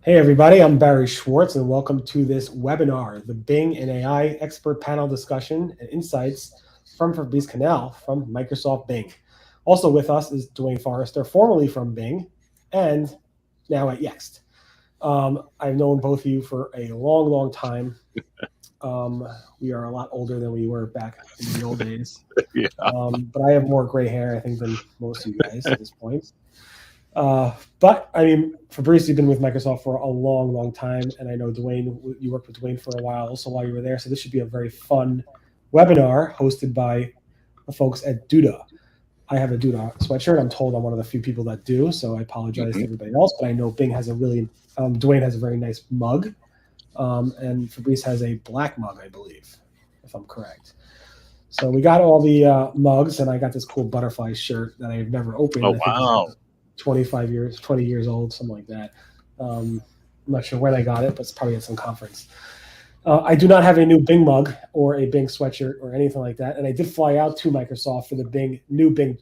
Hey everybody, I'm Barry Schwartz and welcome to this webinar, the Bing and AI Expert Panel Discussion and Insights from Fabrice Canel from Microsoft Bing. Also with us is Duane Forrester, formerly from Bing and now at Yext. I've known both of you for a long, long time. We are a lot older than we were back in the old days. Yeah. But I have more gray hair, I think, than most of you guys at this point. But I mean, Fabrice, you've been with Microsoft for a long, long time, and I know Duane, you worked with Duane for a while also while you were there. So this should be a very fun webinar hosted by the folks at Duda. I have a Duda sweatshirt. I'm told I'm one of the few people that do, so I apologize to everybody else. But I know Bing has a really, Duane has a very nice mug, and Fabrice has a black mug, I believe, if I'm correct. So we got all the mugs, and I got this cool butterfly shirt that I've never opened. Oh, wow. 20 years old, something like that. I'm not sure when I got it, but it's probably at some conference. I do not have a new Bing mug or a Bing sweatshirt or anything like that. And I did fly out to Microsoft for the new Bing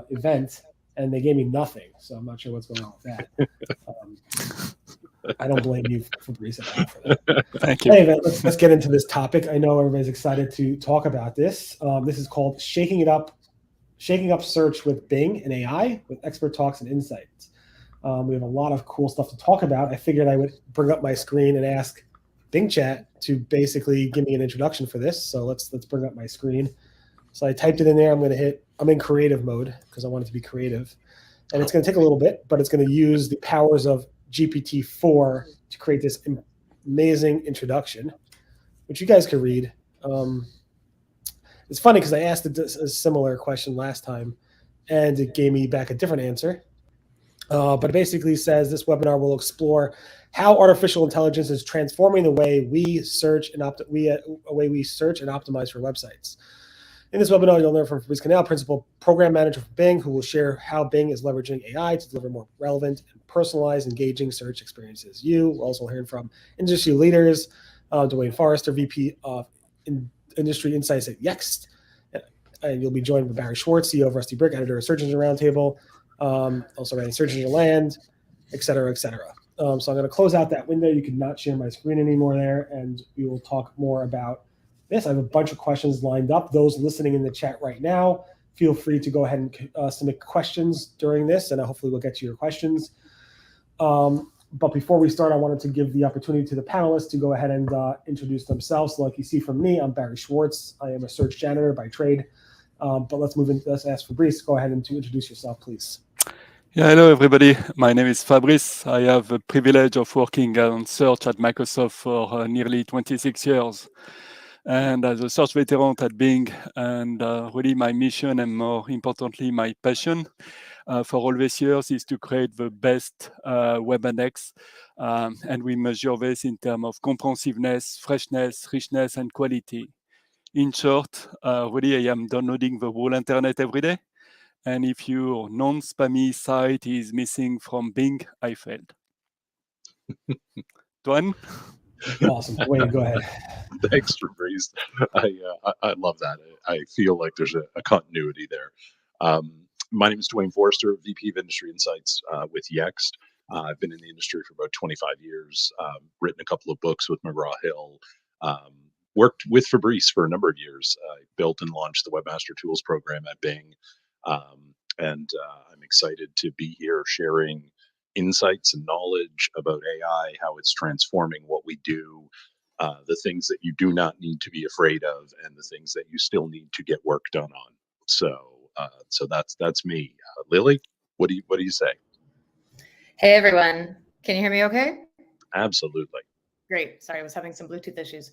event, and they gave me nothing. So I'm not sure what's going on with that. I don't blame you, Fabrice, at all for that. Thank you. Anyway, let's get into this topic. I know everybody's excited to talk about this. This is called Shaking Up Search with Bing and AI with expert talks and insights. We have a lot of cool stuff to talk about. I figured I would bring up my screen and ask Bing Chat to basically give me an introduction for this. So let's bring up my screen. So I typed it in there. I'm in creative mode because I want it to be creative. And it's going to take a little bit, but it's going to use the powers of GPT-4 to create this amazing introduction, which you guys can read. It's funny because I asked a similar question last time, and it gave me back a different answer. But it basically says this webinar will explore how artificial intelligence is transforming the way we search and optimize for websites. In this webinar, you'll learn from Fabrice Canel, Principal Program Manager for Bing, who will share how Bing is leveraging AI to deliver more relevant and personalized, engaging search experiences. You will also hear from industry leaders, Duane Forrester, VP of Industry Insights at Yext, and you'll be joined by Barry Schwartz, CEO of Rusty Brick, editor of Search Engine Roundtable, also writing Search Engine Land, et cetera, et cetera. So I'm going to close out that window. You can not share my screen anymore there, and we will talk more about this. I have a bunch of questions lined up. Those listening in the chat right now, feel free to go ahead and submit questions during this, and hopefully we'll get to your questions. But before we start, I wanted to give the opportunity to the panelists to go ahead and introduce themselves. So like you see from me, I'm Barry Schwartz. I am a search janitor by trade. But let's ask Fabrice. Go ahead and to introduce yourself, please. Yeah, hello everybody. My name is Fabrice. I have the privilege of working on search at Microsoft for nearly 26 years. And as a search veteran at Bing, and really my mission and more importantly, my passion for all these years is to create the best web index. And we measure this in terms of comprehensiveness, freshness, richness, and quality. In short, really I am downloading the whole internet every day. And if your non-spammy site is missing from Bing, I failed. Duane? Awesome. Wayne, go ahead. Thanks, Fabrice. I love that. I feel like there's a continuity there. My name is Duane Forrester, VP of Industry Insights with Yext. I've been in the industry for about 25 years, written a couple of books with McGraw-Hill, worked with Fabrice for a number of years. I built and launched the Webmaster Tools program at Bing. And I'm excited to be here sharing insights and knowledge about AI, how it's transforming what we do, the things that you do not need to be afraid of, and the things that you still need to get work done on. So that's me. Lily, what do you say? Hey everyone, can you hear me okay? Absolutely. Great. Sorry, I was having some Bluetooth issues.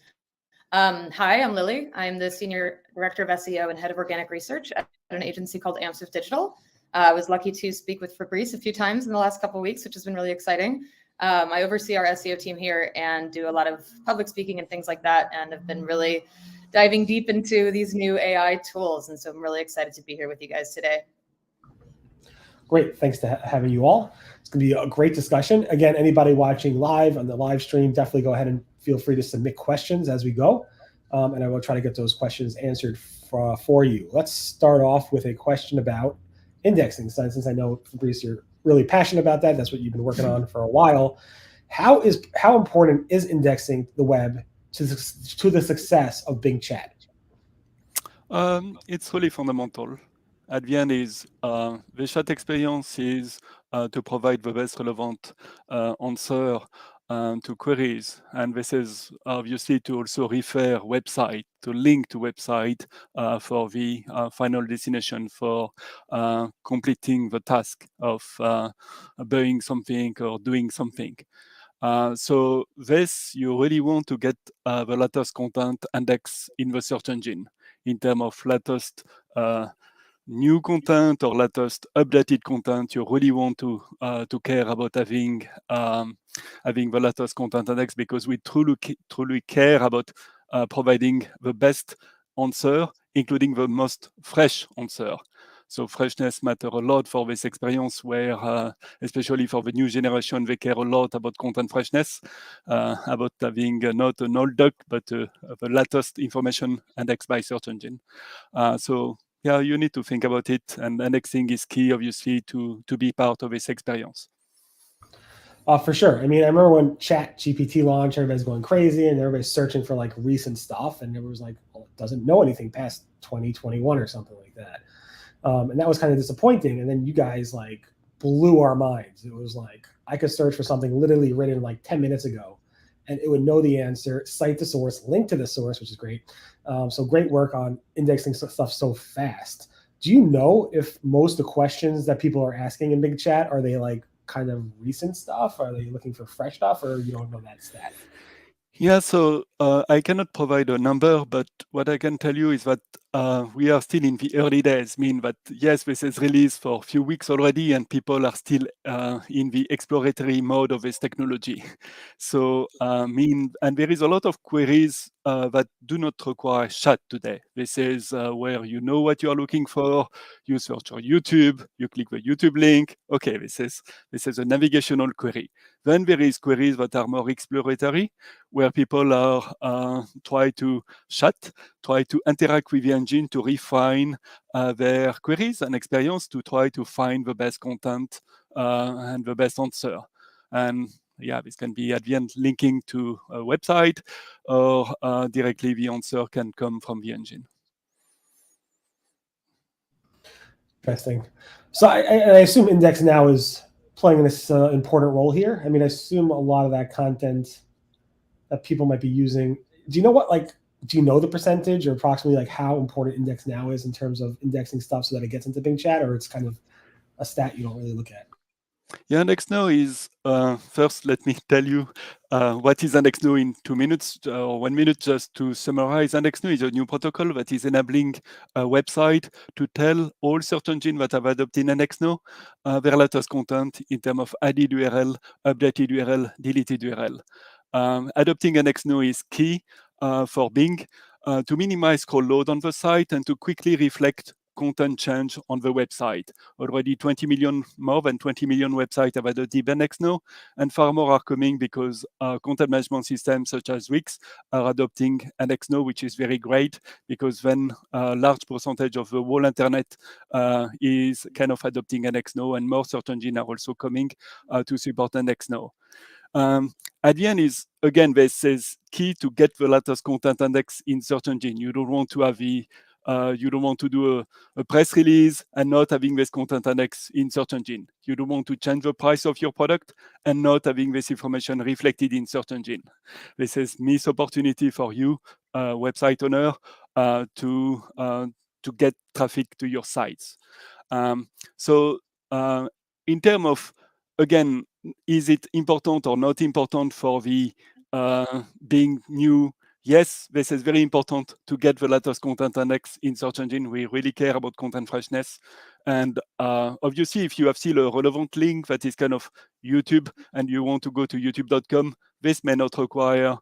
Hi, I'm Lily. I'm the Senior Director of SEO and Head of Organic Research at an agency called Amsif Digital. I was lucky to speak with Fabrice a few times in the last couple of weeks, which has been really exciting. I oversee our SEO team here and do a lot of public speaking and things like that, and have been really diving deep into these new AI tools. And so I'm really excited to be here with you guys today. Great. Thanks to having you all. It's going to be a great discussion. Again, anybody watching live on the live stream, definitely go ahead and feel free to submit questions as we go. And I will try to get those questions answered for you. Let's start off with a question about indexing. Since I know, Fabrice, you're really passionate about that. That's what you've been working on for a while. how important is indexing the web to the success of Bing Chat? It's really fundamental. At the end, the chat experience is to provide the best relevant answer to queries, and this is obviously to also refer website, to link to website for the final destination, for completing the task of buying something or doing something. So this, you really want to get the latest content index in the search engine in terms of latest new content or latest updated content. You really want to care about having the latest content index, because we truly care about providing the best answer, including the most fresh answer. So freshness matter a lot for this experience, where especially for the new generation, they care a lot about content freshness, about having not an old duck, but the latest information indexed by search engine. So yeah, you need to think about it, and indexing is key, obviously, to be part of this experience. For sure. I mean, I remember when ChatGPT launched, everybody's going crazy and everybody's searching for like recent stuff, and it was like, well, it doesn't know anything past 2021 or something like that. And that was kind of disappointing. And then you guys like blew our minds. It was like, I could search for something literally written like 10 minutes ago, and it would know the answer, cite the source, link to the source, which is great. So great work on indexing stuff so fast. Do you know if most of the questions that people are asking in Bing Chat, are they like kind of recent stuff? Are they looking for fresh stuff, or you don't know that stat? Yeah, so I cannot provide a number, but what I can tell you is that we are still in the early days, mean that yes, this is released for a few weeks already, and people are still in the exploratory mode of this technology. So and there is a lot of queries that do not require chat today. This is where you know what you are looking for. You search on YouTube, you click the YouTube link. Okay, this is a navigational query. Then there is queries that are more exploratory, where people are try to chat, try to interact with the engine to refine their queries and experience, to try to find the best content and the best answer. And yeah, this can be at the end linking to a website, or directly the answer can come from the engine. Interesting. So I assume Index now is playing this important role here. I mean, I assume a lot of that content that people might be using. Do you know the percentage or approximately like how important Index now is in terms of indexing stuff so that it gets into Bing Chat, or it's kind of a stat you don't really look at? Yeah, IndexNow is, first, let me tell you what is IndexNow in 2 minutes or 1 minute, just to summarize. IndexNow is a new protocol that is enabling a website to tell all search engines that have adopted IndexNow their latest content in terms of added URL, updated URL, deleted URL. Adopting IndexNow is key for Bing to minimize scroll load on the site and to quickly reflect content change on the website. Already more than 20 million websites have adopted IndexNow, and far more are coming because content management systems such as Wix are adopting IndexNow, which is very great, because then a large percentage of the whole internet is kind of adopting IndexNow, and more search engines are also coming to support IndexNow. At the end is, again, this is key to get the latest content index in search engine. You don't want to have you don't want to do a press release and not having this content index in search engine. You don't want to change the price of your product and not having this information reflected in search engine. This is missed opportunity for you, website owner, to get traffic to your sites. So in terms of, again, is it important or not important for the being new? Yes, this is very important to get the latest content index in search engine. We really care about content freshness. And obviously, if you have still a relevant link that is kind of YouTube and you want to go to youtube.com, this may not require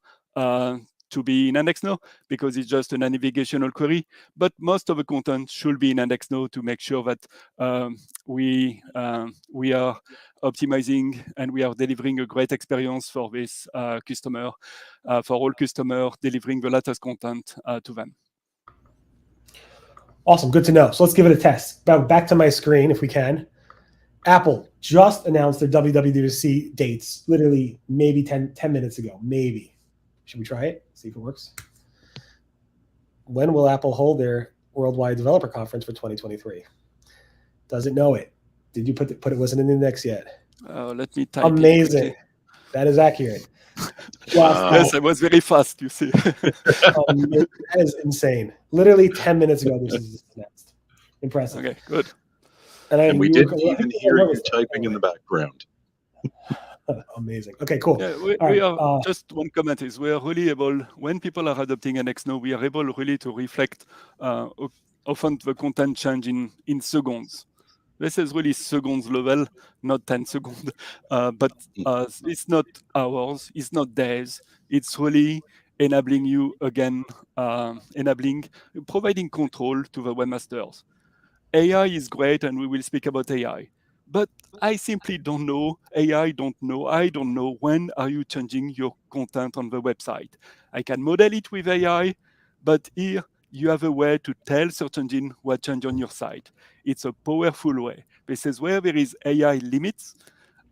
to be in IndexNow because it's just a navigational query. But most of the content should be in IndexNow to make sure that we are optimizing and we are delivering a great experience for this customer, for all customers, delivering the latest content to them. Awesome, good to know. So let's give it a test. Back to my screen if we can. Apple just announced their WWDC dates, literally maybe 10 minutes ago. Maybe. Should we try it? See if it works. When will Apple hold their Worldwide Developer Conference for 2023? Does it know it? Did you put it wasn't in the index yet? Let me type. Amazing. That is accurate. Yes, I was very fast, you see. That is insane. Literally 10 minutes ago, this is announced. Impressive. Okay, good. And we didn't even hear you typing in the background. Amazing. Okay, cool. Yeah, we are just one comment is we are really able, when people are adopting NX, we are able really to reflect often the content change in seconds. This is really seconds level, not 10 seconds. But it's not hours, it's not days. It's really enabling you again, providing control to the webmasters. AI is great, and we will speak about AI. But I simply don't know. AI don't know. I don't know when are you changing your content on the website. I can model it with AI, but here you have a way to tell search engine what change on your site. It's a powerful way. This is where there is AI limits.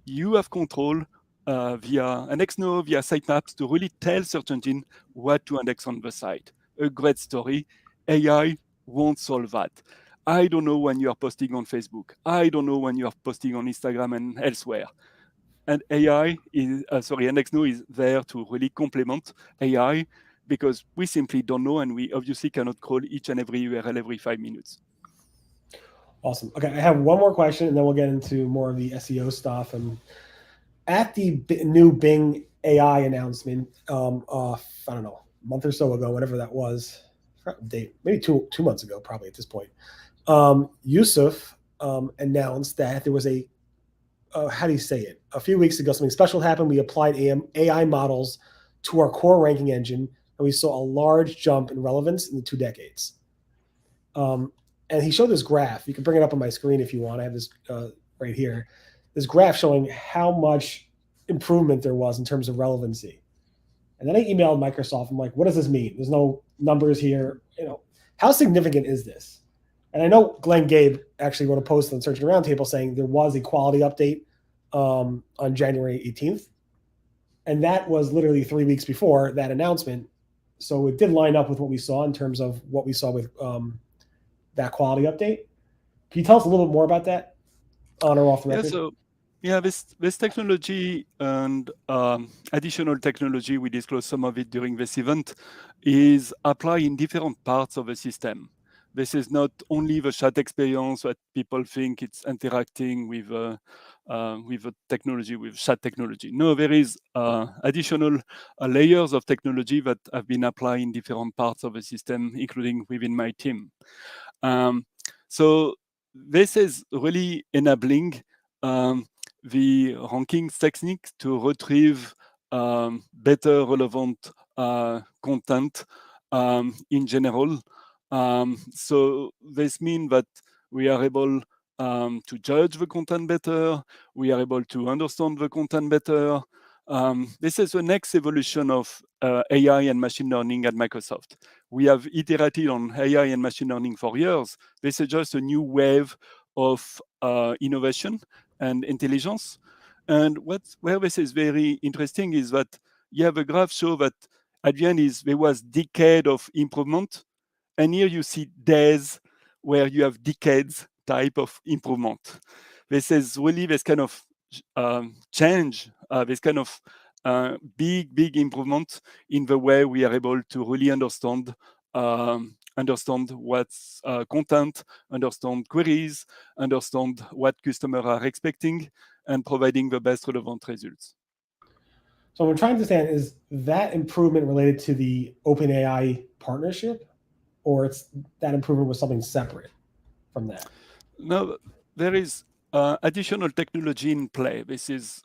You have control via an XNO, via sitemaps to really tell search engine what to index on the site. A great story. AI won't solve that. I don't know when you are posting on Facebook. I don't know when you are posting on Instagram and elsewhere. And AI is, NXNO is there to really complement AI because we simply don't know, and we obviously cannot crawl each and every URL every 5 minutes. Awesome. Okay, I have one more question, and then we'll get into more of the SEO stuff. And at the new Bing AI announcement, I don't know, a month or so ago, whatever that was, date, maybe two months ago, probably at this point. Yusuf announced that there was a, how do you say it? A few weeks ago, something special happened. We applied AI models to our core ranking engine, and we saw a large jump in relevance in the 2 decades. And he showed this graph. You can bring it up on my screen if you want. I have this right here. This graph showing how much improvement there was in terms of relevancy. And then I emailed Microsoft. I'm like, what does this mean? There's no numbers here. How significant is this? And I know Glenn Gabe actually wrote a post on Searching Roundtable saying there was a quality update on January 18th. And that was literally 3 weeks before that announcement. So it did line up with what we saw in terms of what we saw with that quality update. Can you tell us a little bit more about that on or off the record? Yeah, this technology and additional technology, we disclosed some of it during this event, is applied in different parts of the system. This is not only the chat experience that people think it's interacting with a technology, with chat technology. No, there is additional layers of technology that have been applied in different parts of the system, including within my team. So this is really enabling the rankings technique to retrieve better relevant content in general. So this means that we are able to judge the content better. We are able to understand the content better. This is the next evolution of AI and machine learning at Microsoft. We have iterated on AI and machine learning for years. This is just a new wave of innovation and intelligence. And where this is very interesting is that you have a graph show that at the end there was decade of improvement. And here you see days where you have decades type of improvement. This is really this kind of change, this kind of big improvement in the way we are able to really understand what's content, understand queries, understand what customers are expecting, and providing the best relevant results. So what I'm trying to understand is that improvement related to the OpenAI partnership, or it's that improvement was something separate from that? No, there is additional technology in play. There is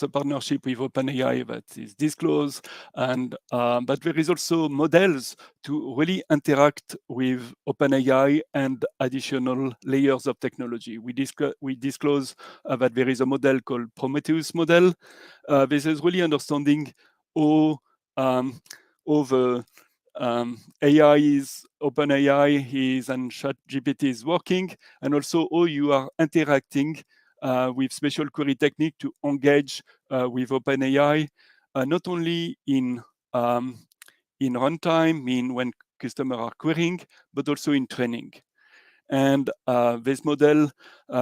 a partnership with OpenAI that is disclosed, and but there is also models to really interact with OpenAI and additional layers of technology. We disclose that there is a model called Prometheus model. This is really understanding how the AI is, OpenAI is, and ChatGPT is working, and also how you are interacting with special query technique to engage with OpenAI, not only in runtime, mean when customers are querying, but also in training. And this model,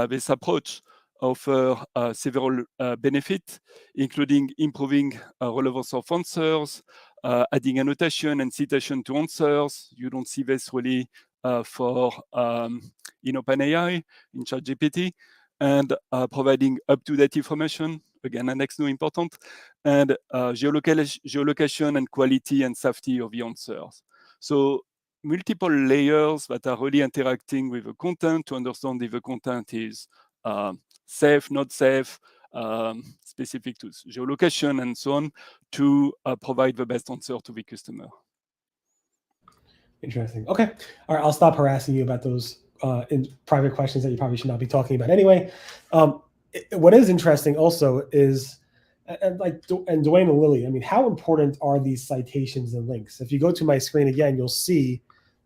this approach offer several benefits, including improving relevance of answers, adding annotation and citation to answers. You don't see this really for in OpenAI, in ChatGPT, and providing up-to-date information. Again, annex no important, and geolocation and quality and safety of the answers. So multiple layers that are really interacting with the content to understand if the content is safe, not safe, specific to geolocation and so on, to provide the best answer to the customer. Interesting. Okay. All right. I'll stop harassing you about those in private questions that you probably should not be talking about anyway. What is interesting also is, and Duane and Lily, I mean, how important are these citations and links? If you go to my screen again, you'll see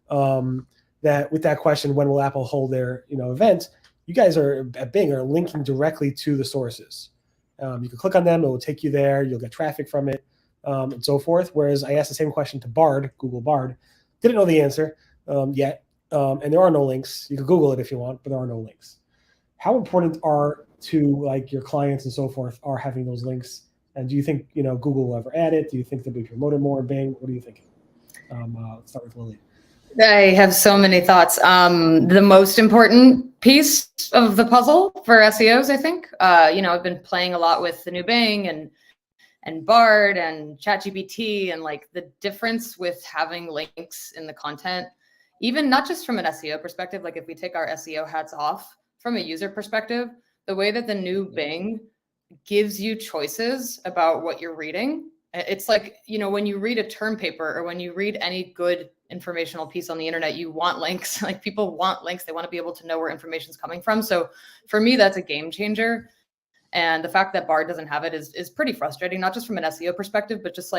that with that question, when will Apple hold their event? You guys are at Bing are linking directly to the sources. You can click on them; it will take you there. You'll get traffic from it, and so forth. Whereas I asked the same question to Bard, Google Bard, didn't know the answer yet, and there are no links. You can Google it if you want, but there are no links. How important are to your clients and so forth are having those links? And do you think Google will ever add it? Do you think they'll be promoted more in Bing? What are you thinking? Let's start with Lily. I have so many thoughts. The most important piece of the puzzle for SEOs, I think, I've been playing a lot with the new Bing and Bard and ChatGPT, and the difference with having links in the content, even not just from an SEO perspective, if we take our SEO hats off, from a user perspective, the way that the new Bing gives you choices about what you're reading. It's when you read a term paper or when you read any good informational piece on the internet, you want links. People want links. They want to be able to know where information is coming from. So for me, that's a game changer. And the fact that Bard doesn't have it is pretty frustrating, not just from an SEO perspective, but just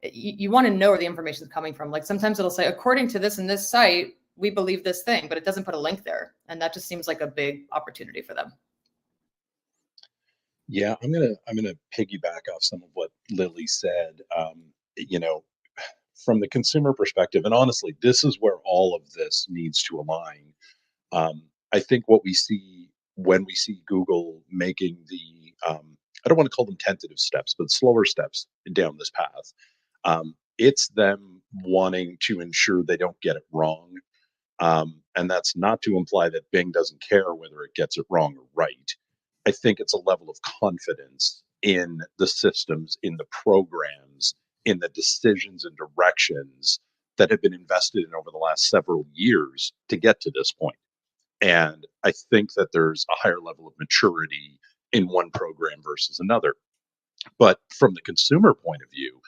you want to know where the information is coming from. Sometimes it'll say, according to this and this site, we believe this thing, but it doesn't put a link there. And that just seems like a big opportunity for them. Yeah, I'm gonna piggyback off some of what Lily said. From the consumer perspective, and honestly, this is where all of this needs to align. I think what we see when we see Google making the I don't want to call them tentative steps, but slower steps down this path. It's them wanting to ensure they don't get it wrong. And that's not to imply that Bing doesn't care whether it gets it wrong or right. I think it's a level of confidence in the systems, in the programs, in the decisions and directions that have been invested in over the last several years to get to this point. And I think that there's a higher level of maturity in one program versus another. But from the consumer point of view,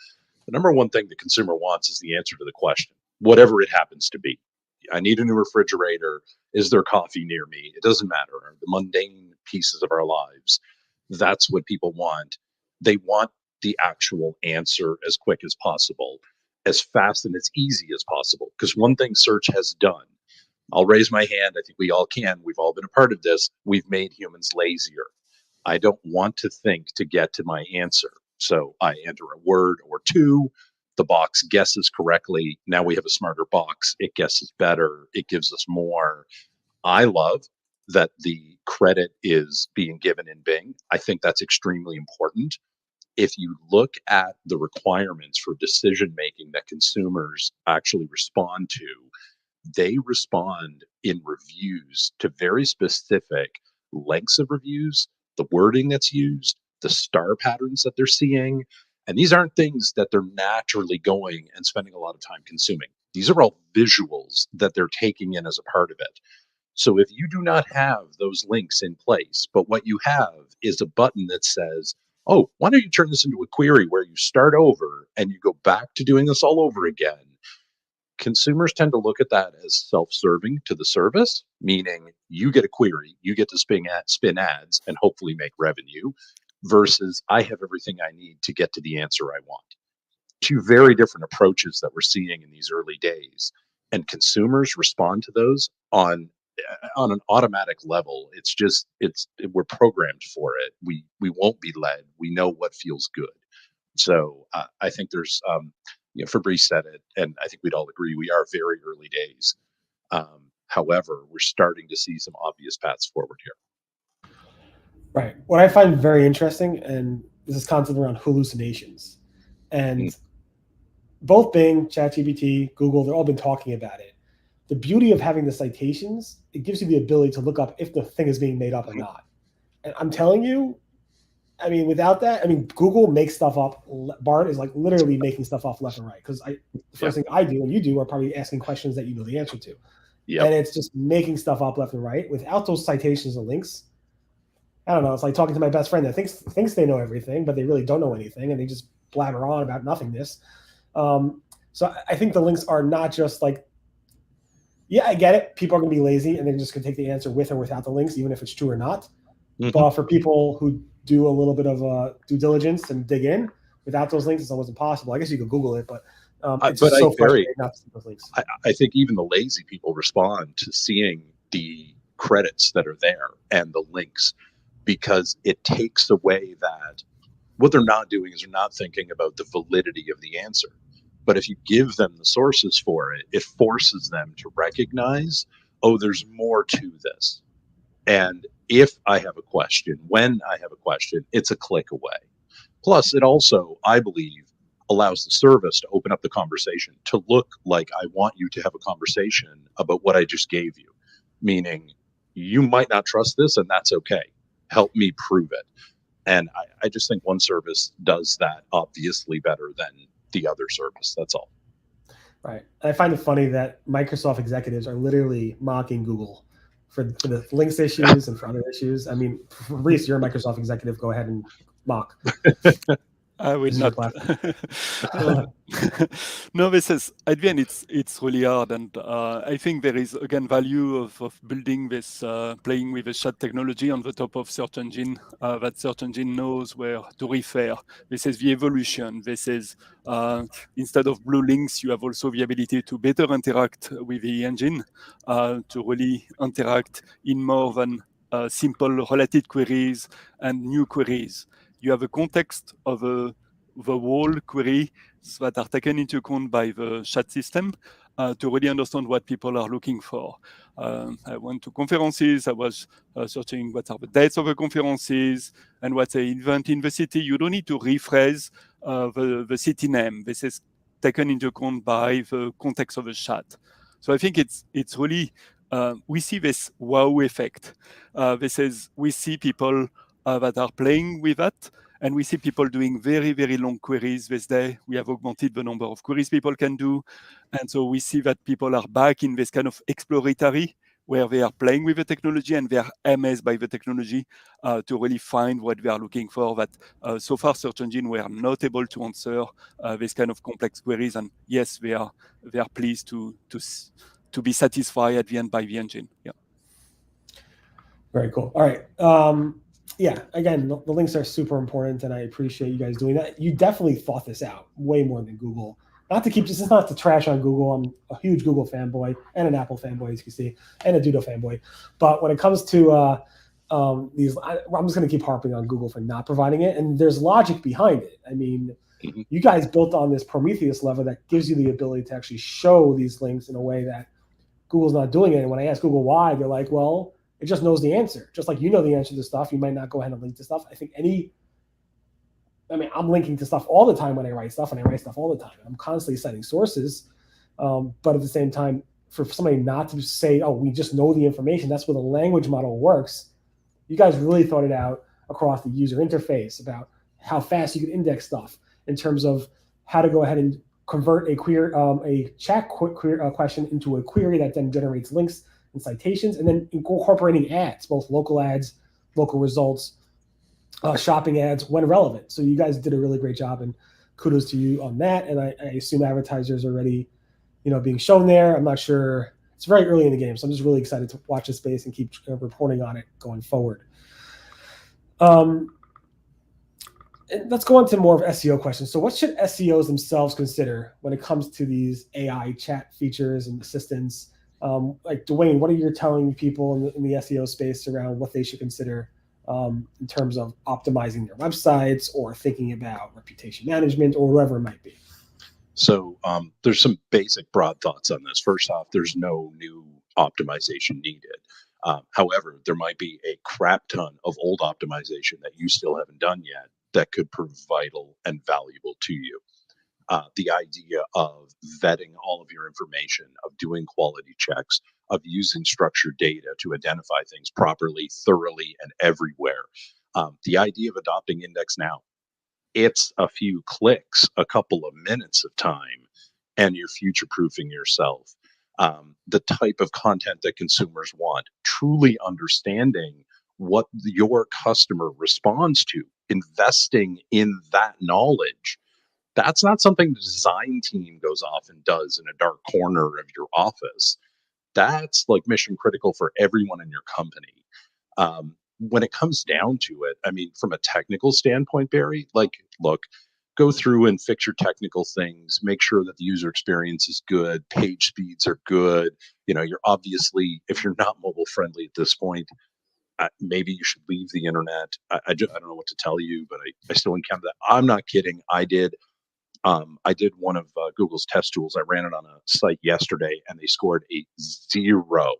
the number one thing the consumer wants is the answer to the question, whatever it happens to be. I need a new refrigerator. Is there coffee near me? It doesn't matter. The mundane pieces of our lives. That's what people want. They want the actual answer as quick as possible, as fast and as easy as possible. Because one thing search has done, I'll raise my hand. I think we all can. We've all been a part of this. We've made humans lazier. I don't want to think to get to my answer. So I enter a word or two. The box guesses correctly. Now we have a smarter box. It guesses better. It gives us more. I love that the credit is being given in Bing. I think that's extremely important. If you look at the requirements for decision making that consumers actually respond to, they respond in reviews to very specific lengths of reviews, the wording that's used, the star patterns that they're seeing. And these aren't things that they're naturally going and spending a lot of time consuming. These are all visuals that they're taking in as a part of it. So if you do not have those links in place, but what you have is a button that says, oh, why don't you turn this into a query where you start over and you go back to doing this all over again? Consumers tend to look at that as self-serving to the service, meaning you get a query, you get to spin ads and hopefully make revenue, versus I have everything I need to get to the answer I want. Two very different approaches that we're seeing in these early days. And consumers respond to those on on an automatic level, we're programmed for it. We won't be led. We know what feels good. So I think there's, Fabrice said it, and I think we'd all agree we are very early days. However, we're starting to see some obvious paths forward here. Right. What I find very interesting, and this is concept around hallucinations, and both Bing, ChatGPT, Google, they've all been talking about it. The beauty of having the citations, it gives you the ability to look up if the thing is being made up or not. And I'm telling you, I mean, without that, I mean, Google makes stuff up. Bart is like literally making stuff up left and right. Because the first thing I do and you do are probably asking questions that you know the answer to. Yep. And it's just making stuff up left and right. Without those citations and links, I don't know. It's like talking to my best friend that thinks they know everything, but they really don't know anything, and they just blabber on about nothingness. So I think the links are not just like, yeah, I get it. People are going to be lazy, and they're just going to take the answer with or without the links, even if it's true or not. Mm-hmm. But for people who do a little bit of due diligence and dig in, without those links, it's almost impossible. I guess you could Google it, but it's just so frustrating not to see those links. I think even the lazy people respond to seeing the credits that are there and the links, because it takes away that what they're not doing is they're not thinking about the validity of the answer. But if you give them the sources for it, it forces them to recognize, oh, there's more to this. And if I have a question, when I have a question, it's a click away. Plus, it also, I believe, allows the service to open up the conversation to look like I want you to have a conversation about what I just gave you. Meaning, you might not trust this, and that's okay. Help me prove it. And I just think one service does that obviously better than the other service. That's all. Right. I find it funny that Microsoft executives are literally mocking Google for the links issues and for other issues. I mean, Fabrice, you're a Microsoft executive. Go ahead and mock. I will not. No, this is, at the end, it's really hard. And I think there is, again, value of building this, playing with the chat technology on the top of search engine, that search engine knows where to refer. This is the evolution. This is, instead of blue links, you have also the ability to better interact with the engine, to really interact in more than simple related queries and new queries. You have a context of the whole query that are taken into account by the chat system to really understand what people are looking for. I went to conferences. I was searching what are the dates of the conferences and what's the event in the city. You don't need to rephrase the city name. This is taken into account by the context of the chat. So I think it's really, we see this wow effect. We see people that are playing with that. And we see people doing very, very long queries this day. We have augmented the number of queries people can do. And so we see that people are back in this kind of exploratory, where they are playing with the technology and they are amazed by the technology to really find what they are looking for. That so far search engine were not able to answer this kind of complex queries. And yes, they are pleased to be satisfied at the end by the engine. Yeah. Very cool. All right. Yeah, again, the links are super important, and I appreciate you guys doing that. You definitely thought this out way more than Google. Not to keep this is not to trash on Google. I'm a huge Google fanboy and an Apple fanboy, as you can see, and a Dudo fanboy. But when it comes to I'm just going to keep harping on Google for not providing it, and there's logic behind it. I mean, you guys built on this Prometheus level that gives you the ability to actually show these links in a way that Google's not doing it. And when I ask Google why, they're like, well, it just knows the answer. Just like you know the answer to stuff, you might not go ahead and link to stuff. I'm linking to stuff all the time when I write stuff, and I write stuff all the time. I'm constantly citing sources. But at the same time, for somebody not to say, oh, we just know the information, that's where the language model works. You guys really thought it out across the user interface about how fast you can index stuff in terms of how to go ahead and convert a chat question into a query that then generates links and citations, and then incorporating ads, both local ads, local results, shopping ads when relevant. So you guys did a really great job, and kudos to you on that. And I assume advertisers are already, being shown there. I'm not sure. It's very early in the game, so I'm just really excited to watch this space and keep reporting on it going forward. Let's go on to more of SEO questions. So what should SEOs themselves consider when it comes to these AI chat features and assistants Like Duane, what are you telling people in the SEO space around what they should consider in terms of optimizing their websites or thinking about reputation management or whatever it might be? So there's some basic broad thoughts on this. First off, there's no new optimization needed. However, there might be a crap ton of old optimization that you still haven't done yet that could prove vital and valuable to you. The idea of vetting all of your information, of doing quality checks, of using structured data to identify things properly, thoroughly, and everywhere. The idea of adopting Index Now. It's a few clicks, a couple of minutes of time, and you're future proofing yourself. The type of content that consumers want, truly understanding what your customer responds to, investing in that knowledge. That's not something the design team goes off and does in a dark corner of your office. That's like mission critical for everyone in your company. When it comes down to it, I mean, from a technical standpoint, Barry, like, look, go through and fix your technical things, make sure that the user experience is good, page speeds are good. You know, you're obviously, if you're not mobile friendly at this point, maybe you should leave the internet. I don't know what to tell you, but I still encounter that. I'm not kidding. I did one of Google's test tools. I ran it on a site yesterday, and they scored a 0.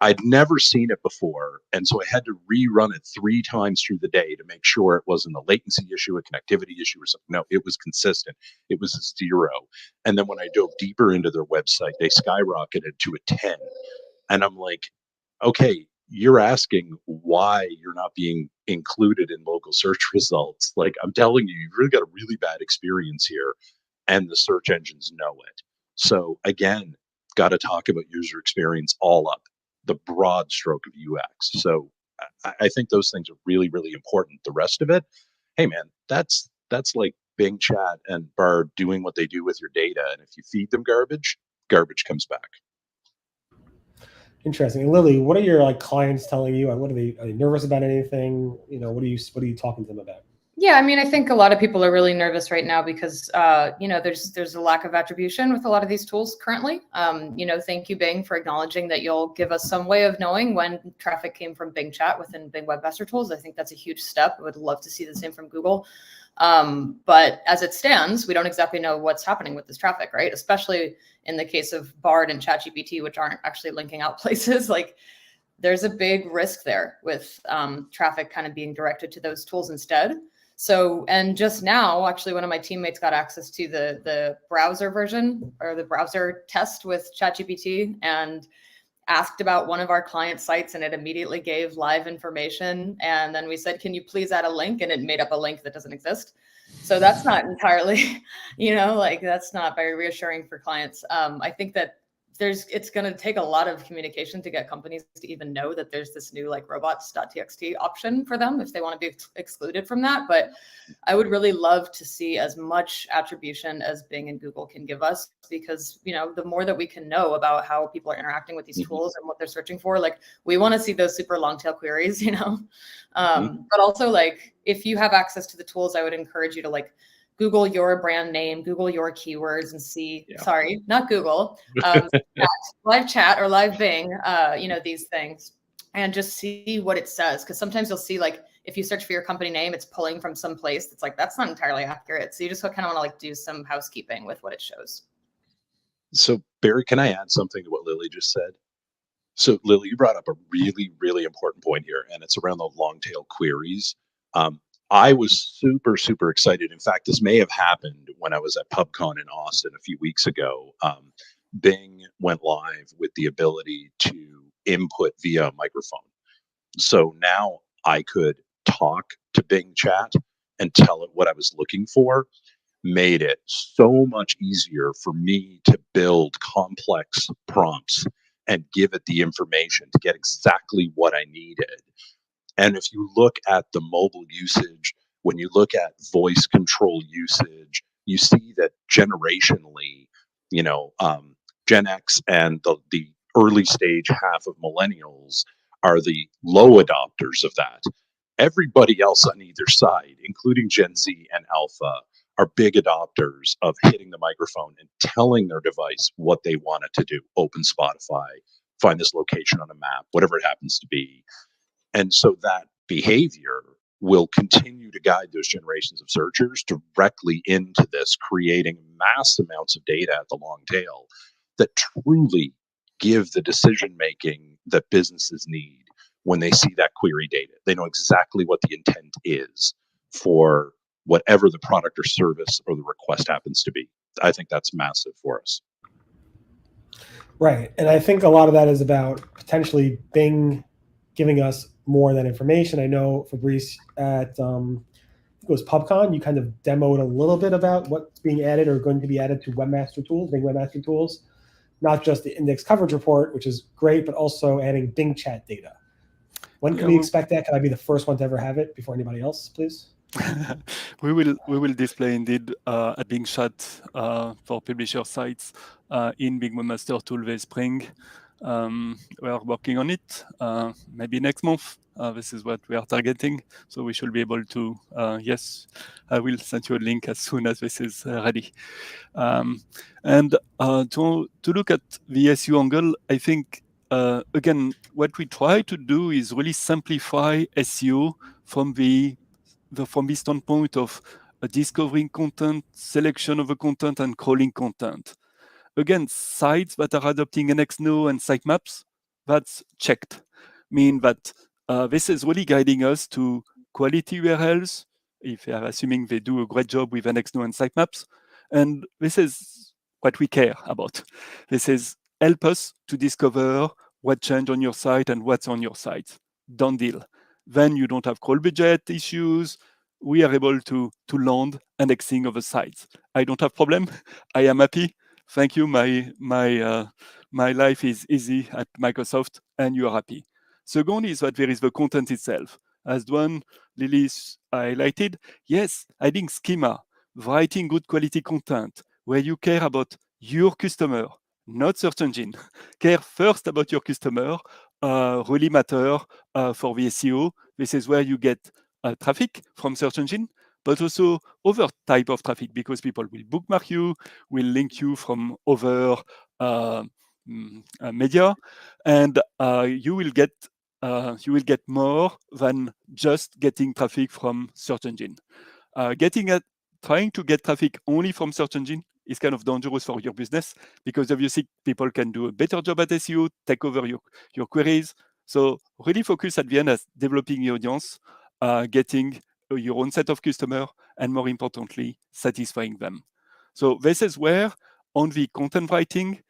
I'd never seen it before, and so I had to rerun it 3 times through the day to make sure it wasn't a latency issue, a connectivity issue, or something. No, it was consistent. It was a 0. And then when I dove deeper into their website, they skyrocketed to a 10. And I'm like, okay, you're asking why you're not being included in local search results. Like, I'm telling you, you've really got a really bad experience here, and the search engines know it. So again, got to talk about user experience all up, the broad stroke of UX. So I think those things are really, really important. The rest of it, hey man, that's like Bing Chat and Bard doing what they do with your data. And if you feed them garbage, garbage comes back. Interesting. And Lily, what are your clients telling you? What are they nervous about anything? What are you talking to them about? Yeah, I mean, I think a lot of people are really nervous right now because, there's a lack of attribution with a lot of these tools currently. Thank you, Bing, for acknowledging that you'll give us some way of knowing when traffic came from Bing Chat within Bing Webmaster tools. I think that's a huge step. I would love to see the same from Google. But as it stands, we don't exactly know what's happening with this traffic, right? Especially in the case of Bard and ChatGPT, which aren't actually linking out places. There's a big risk there with traffic kind of being directed to those tools instead. So, and just now, actually, one of my teammates got access to the browser version or the browser test with ChatGPT and asked about one of our client sites, and it immediately gave live information. And then we said, can you please add a link? And it made up a link that doesn't exist. So that's not entirely, that's not very reassuring for clients. I think that it's going to take a lot of communication to get companies to even know that there's this new robots.txt option for them if they want to be excluded from that. But I would really love to see as much attribution as Bing and Google can give us, because, the more that we can know about how people are interacting with these tools and what they're searching for, we want to see those super long tail queries, but also if you have access to the tools, I would encourage you to Google your brand name, Google your keywords, and see, sorry, not Google, live chat or live Bing, these things, and just see what it says. Because sometimes you'll see, if you search for your company name, it's pulling from some place that's that's not entirely accurate. So you just kind of want to do some housekeeping with what it shows. So Barry, can I add something to what Lily just said? So Lily, you brought up a really, really important point here, and it's around the long tail queries. I was super, super excited. In fact, this may have happened when I was at PubCon in Austin a few weeks ago. Bing went live with the ability to input via microphone. So now I could talk to Bing Chat and tell it what I was looking for. Made it so much easier for me to build complex prompts and give it the information to get exactly what I needed. And if you look at the mobile usage, when you look at voice control usage, you see that generationally, Gen X and the early stage half of millennials are the low adopters of that. Everybody else on either side, including Gen Z and Alpha, are big adopters of hitting the microphone and telling their device what they want it to do. Open Spotify, find this location on a map, whatever it happens to be. And so that behavior will continue to guide those generations of searchers directly into this, creating mass amounts of data at the long tail that truly give the decision making that businesses need when they see that query data. They know exactly what the intent is for whatever the product or service or the request happens to be. I think that's massive for us. Right. And I think a lot of that is about potentially Bing giving us more than information. I know, Fabrice, at I think it was PubCon, you kind of demoed a little bit about what's being added or going to be added to Webmaster tools, Bing Webmaster tools, not just the index coverage report, which is great, but also adding Bing chat data. When can we expect that? Can I be the first one to ever have it before anybody else, please? we will display indeed a Bing chat for publisher sites in Bing Webmaster tool this spring. We are working on it. Maybe next month. This is what we are targeting. So we should be able to. Yes, I will send you a link as soon as this is ready. And to look at the SEO angle, I think again what we try to do is really simplify SEO from the standpoint of discovering content, selection of the content, and crawling content. Again, sites that are adopting NXNO and sitemaps, that's checked. Mean that this is really guiding us to quality URLs, if they are assuming they do a great job with NXNO and sitemaps. And this is what we care about. This is help us to discover what changed on your site and what's on your site. Done deal. Then you don't have crawl budget issues. We are able to land indexing of the sites. I don't have problem. I am happy. Thank you. My life is easy at Microsoft, and you are happy. Second is that there is the content itself. As Duane Lily highlighted, yes, adding schema, writing good quality content, where you care about your customer, not search engine. Care first about your customer, really matter for the SEO. This is where you get traffic from search engine, but also other type of traffic, because people will bookmark you, will link you from other media, and you will get more than just getting traffic from search engine. Trying to get traffic only from search engine is kind of dangerous for your business, because obviously people can do a better job at SEO, take over your queries. So really focus at the end as developing your audience, getting your own set of customers, and more importantly, satisfying them. So this is where on the content writing,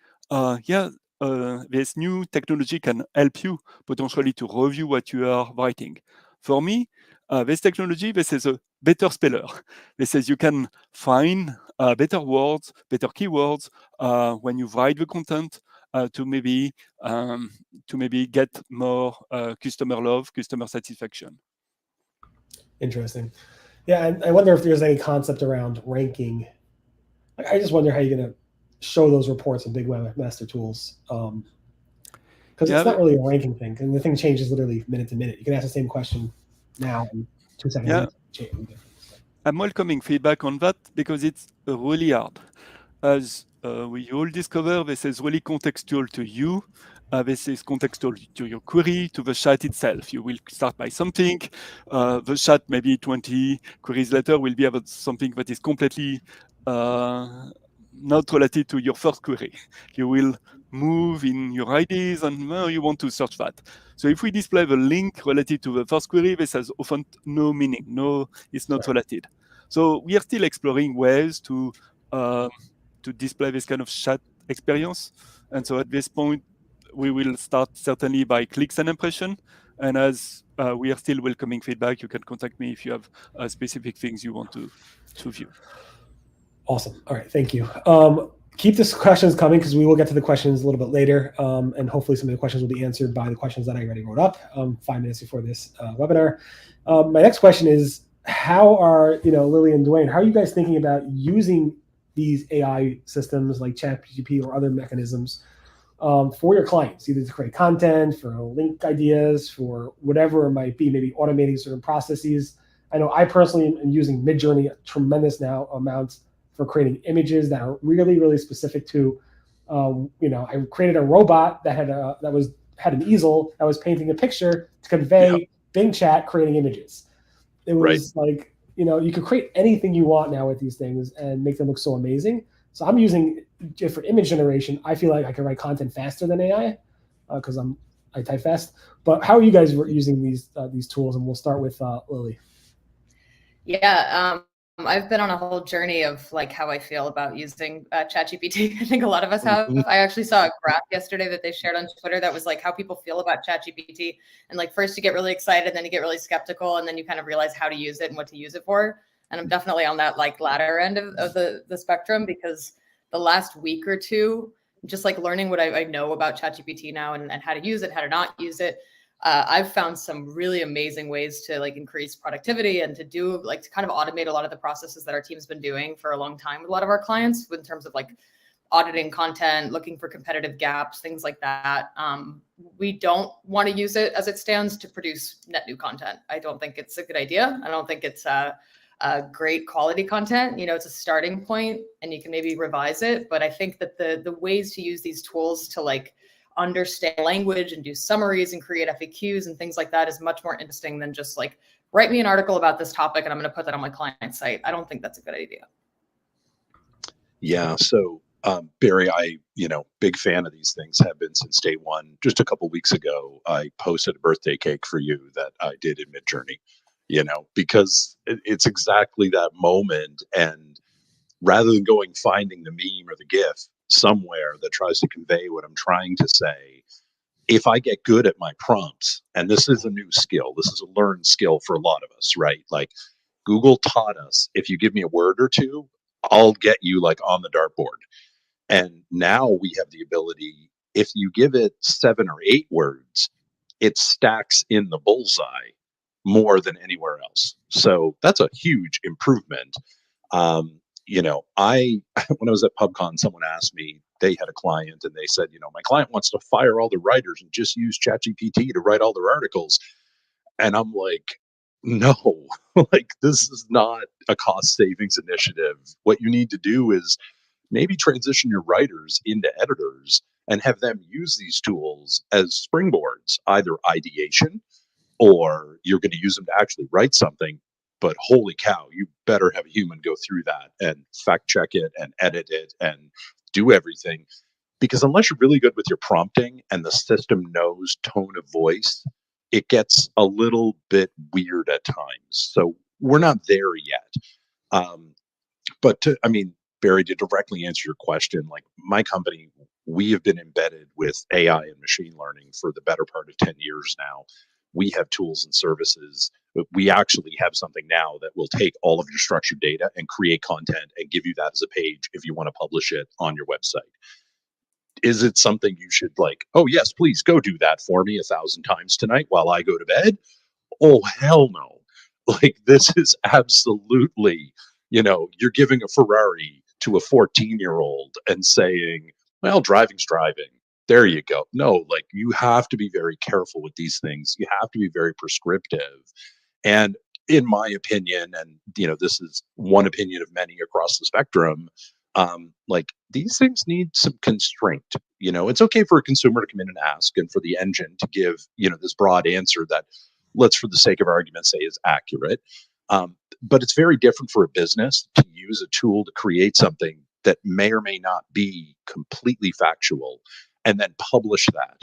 this new technology can help you potentially to review what you are writing. For me, this technology, this is a better speller. This is you can find better words, better keywords when you write the content to maybe get more customer love, customer satisfaction. Interesting. Yeah, and I wonder if there's any concept around ranking. I just wonder how you're going to show those reports in Big Webmaster tools. Because it's not really a ranking thing, and the thing changes literally minute to minute. You can ask the same question now in 2 seconds. Yeah. I'm welcoming feedback on that, because it's really hard. As we all discover, this is really contextual to you. This is contextual to your query, to the chat itself. You will start by something. The chat, maybe 20 queries later, will be about something that is completely not related to your first query. You will move in your ideas, and you want to search that. So if we display the link related to the first query, this has often no meaning. No, it's not related. So we are still exploring ways to display this kind of chat experience. And so at this point, we will start certainly by clicks and impression. And as we are still welcoming feedback, you can contact me if you have specific things you want to view. Awesome. All right. Thank you. Keep the questions coming, because we will get to the questions a little bit later. And hopefully some of the questions will be answered by the questions that I already wrote up 5 minutes before this webinar. My next question is, how are, Lily and Duane, how are you guys thinking about using these AI systems like ChatGPT or other mechanisms for your clients, either to create content, for link ideas, for whatever it might be, maybe automating certain processes? I know I personally am using Midjourney a tremendous amounts for creating images that are really, really specific to, I created a robot that had an easel that was painting a picture to convey Bing Chat creating images. It was like, you could create anything you want now with these things and make them look so amazing. So I'm using it for image generation. I feel like I can write content faster than AI because I type fast. But how are you guys using these tools? And we'll start with Lily. Yeah, I've been on a whole journey of like how I feel about using ChatGPT. I think a lot of us have. I actually saw a graph yesterday that they shared on Twitter that was like how people feel about ChatGPT. And like first you get really excited, then you get really skeptical, and then you kind of realize how to use it and what to use it for. And I'm definitely on that like latter end of the spectrum, because the last week or two, just like learning what I know about ChatGPT now and how to use it, how to not use it. I've found some really amazing ways to like increase productivity and to kind of automate a lot of the processes that our team's been doing for a long time with a lot of our clients in terms of like auditing content, looking for competitive gaps, things like that. We don't want to use it as it stands to produce net new content. I don't think it's a good idea. I don't think it's a great quality content. It's a starting point and you can maybe revise it. But I think that the ways to use these tools to like understand language and do summaries and create FAQs and things like that is much more interesting than just like write me an article about this topic and I'm going to put that on my client site. I don't think that's a good idea. Yeah. So Barry, big fan of these things, have been since day one. Just a couple of weeks ago, I posted a birthday cake for you that I did in Midjourney, because it's exactly that moment. And rather than finding the meme or the GIF somewhere that tries to convey what I'm trying to say, if I get good at my prompts, and this is a new skill, this is a learned skill for a lot of us, right? Like Google taught us, if you give me a word or two, I'll get you like on the dartboard. And now we have the ability, if you give it 7 or 8 words, it stacks in the bullseye more than anywhere else. So that's a huge improvement. When I was at PubCon, someone asked me, they had a client and they said, my client wants to fire all the writers and just use ChatGPT to write all their articles. And I'm like, no, like this is not a cost savings initiative. What you need to do is maybe transition your writers into editors and have them use these tools as springboards, either ideation or you're going to use them to actually write something. But holy cow, you better have a human go through that and fact check it and edit it and do everything. Because unless you're really good with your prompting and the system knows tone of voice, it gets a little bit weird at times. So we're not there yet. Barry, to directly answer your question, like my company, we have been embedded with AI and machine learning for the better part of 10 years now. We have tools and services. We actually have something now that will take all of your structured data and create content and give you that as a page if you want to publish it on your website. Is it something you should like, oh yes, please go do that for me 1,000 times tonight while I go to bed? Oh, hell no. Like this is absolutely, you're giving a Ferrari to a 14-year-old and saying, well, driving's driving. There you go. No, like you have to be very careful with these things. You have to be very prescriptive. And in my opinion, and this is one opinion of many across the spectrum, like these things need some constraint. It's okay for a consumer to come in and ask, and for the engine to give, this broad answer that, let's, for the sake of argument, say is accurate. But it's very different for a business to use a tool to create something that may or may not be completely factual and then publish that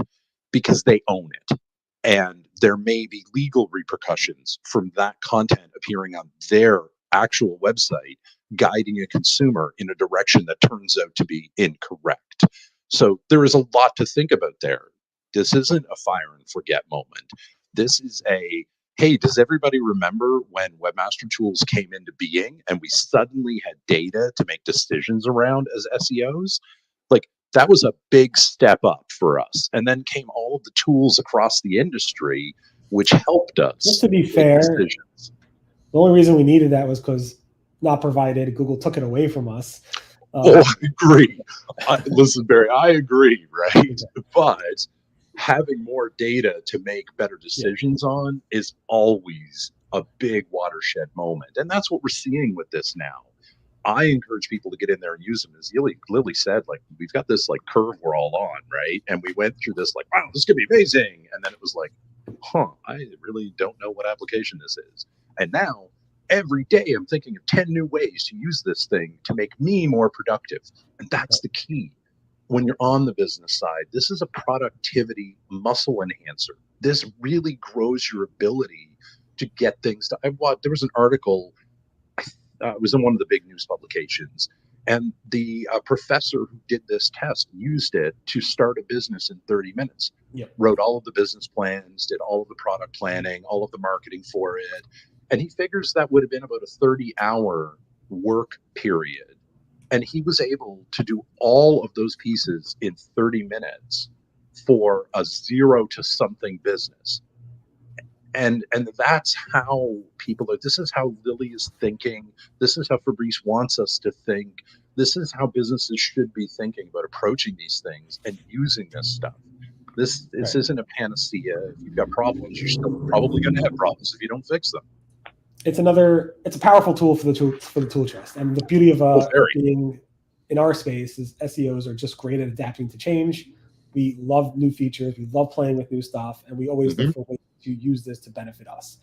because they own it. And there may be legal repercussions from that content appearing on their actual website, guiding a consumer in a direction that turns out to be incorrect. So there is a lot to think about there. This isn't a fire and forget moment. This is hey, does everybody remember when Webmaster tools came into being and we suddenly had data to make decisions around as SEOs? Like that was a big step up for us. And then came all of the tools across the industry, which helped us. Just to be fair, decisions. The only reason we needed that was because not provided, Google took it away from us. I agree. Listen, Barry, I agree, right? Okay. But having more data to make better decisions on is always a big watershed moment. And that's what we're seeing with this now. I encourage people to get in there and use them. As Lily said, like, we've got this like curve we're all on, right? And we went through this like, wow, this could be amazing. And then it was like, I really don't know what application this is. And now every day I'm thinking of 10 new ways to use this thing to make me more productive. And that's the key. When you're on the business side, this is a productivity muscle enhancer. This really grows your ability to get things done. There was an article, it was in one of the big news publications, and the professor who did this test used it to start a business in 30 minutes. Yep. Wrote all of the business plans, did all of the product planning, all of the marketing for it. And he figures that would have been about a 30-hour work period. And he was able to do all of those pieces in 30 minutes for a zero to something business. And that's how people are. This is how Lily is thinking. This is how Fabrice wants us to think. This is how businesses should be thinking about approaching these things and using this stuff. This isn't a panacea. If you've got problems, you're still probably going to have problems if you don't fix them. It's a powerful tool for the tool chest. And the beauty of being in our space is SEOs are just great at adapting to change. We love new features. We love playing with new stuff, and we always look for ways to use this to benefit us.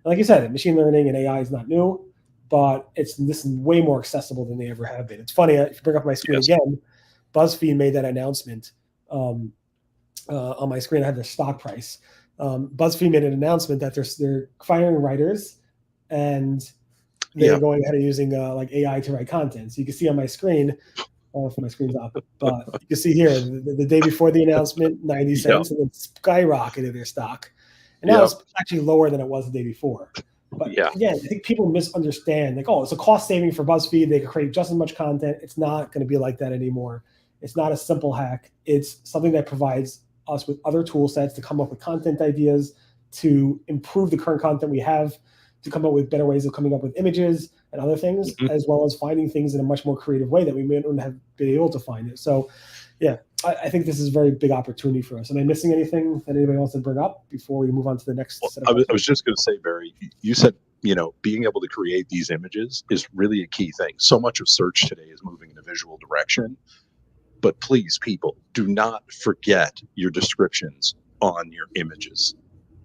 And like you said, machine learning and AI is not new, but this is way more accessible than they ever have been. It's funny, if you bring up my screen again, BuzzFeed made that announcement on my screen. I had their stock price. BuzzFeed made an announcement that they're firing writers, and they're going ahead and using like AI to write content. So you can see on my screen, I don't know if my screen's up, but you can see here the day before the announcement, 90 cents, and then skyrocketed their stock. And now it's actually lower than it was the day before. But again, I think people misunderstand, like, oh, it's a cost saving for BuzzFeed. They can create just as much content. It's not going to be like that anymore. It's not a simple hack. It's something that provides us with other tool sets to come up with content ideas, to improve the current content we have, to come up with better ways of coming up with images and other things, as well as finding things in a much more creative way that we may not have been able to find it. So, I think this is a very big opportunity for us. Am I missing anything that anybody wants to bring up before we move on to the next set of I was just going to say, Barry, you said, being able to create these images is really a key thing. So much of search today is moving in a visual direction. But please, people, do not forget your descriptions on your images.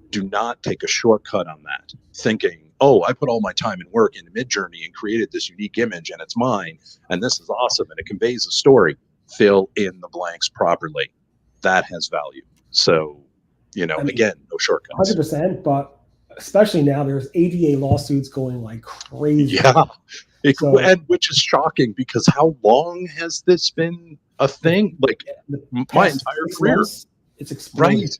Do not take a shortcut on that, thinking, oh, I put all my time and work into Midjourney and created this unique image and it's mine and this is awesome and it conveys a story. Fill in the blanks properly. That has value. So, again, no shortcuts. 100%, but especially now there's ADA lawsuits going like crazy. Yeah, and which is shocking because how long has this been a thing? Like my entire career. It's exploded. Right.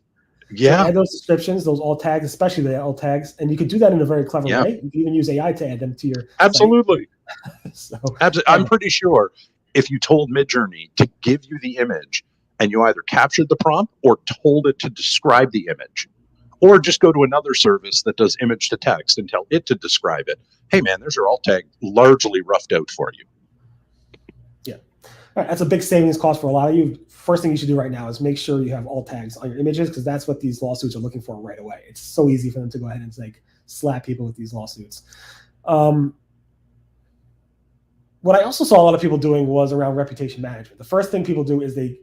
Yeah. So add those descriptions, those alt tags, especially the alt tags, and you could do that in a very clever way. You can even use AI to add them to your Absolutely. site. I'm pretty sure if you told Midjourney to give you the image and you either captured the prompt or told it to describe the image, or just go to another service that does image to text and tell it to describe it. Hey man, there's your alt tag largely roughed out for you. Yeah. All right. That's a big savings cost for a lot of you. First thing you should do right now is make sure you have alt tags on your images, because that's what these lawsuits are looking for right away. It's so easy for them to go ahead and like slap people with these lawsuits. What I also saw a lot of people doing was around reputation management. The first thing people do is they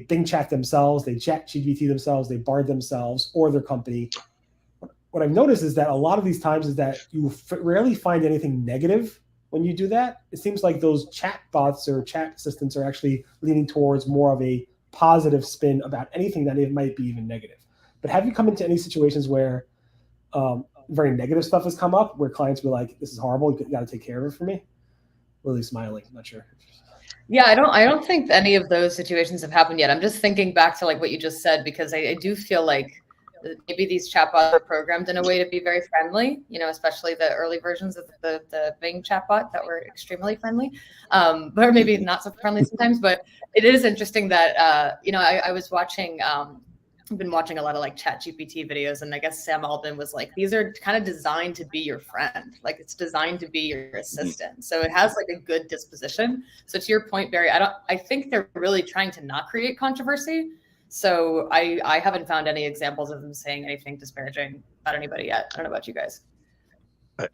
Bing chat themselves, they chat GPT themselves, they Bard themselves or their company. What I've noticed is that a lot of these times is that you rarely find anything negative when you do that. It seems like those chat bots or chat assistants are actually leaning towards more of a positive spin about anything that it might be even negative. But have you come into any situations where very negative stuff has come up, where clients were like, this is horrible, you got to take care of it for me? Lily's smiling, I'm not sure. Yeah, I don't think any of those situations have happened yet. I'm just thinking back to like what you just said, because I do feel like maybe these chatbots are programmed in a way to be very friendly, especially the early versions of the Bing chatbot that were extremely friendly, or maybe not so friendly sometimes. But it is interesting that, I was watching, I've been watching a lot of like ChatGPT videos, and I guess Sam Altman was like, these are kind of designed to be your friend. Like it's designed to be your assistant. So it has like a good disposition. So to your point, Barry, I think they're really trying to not create controversy. So I haven't found any examples of them saying anything disparaging about anybody yet. I don't know about you guys.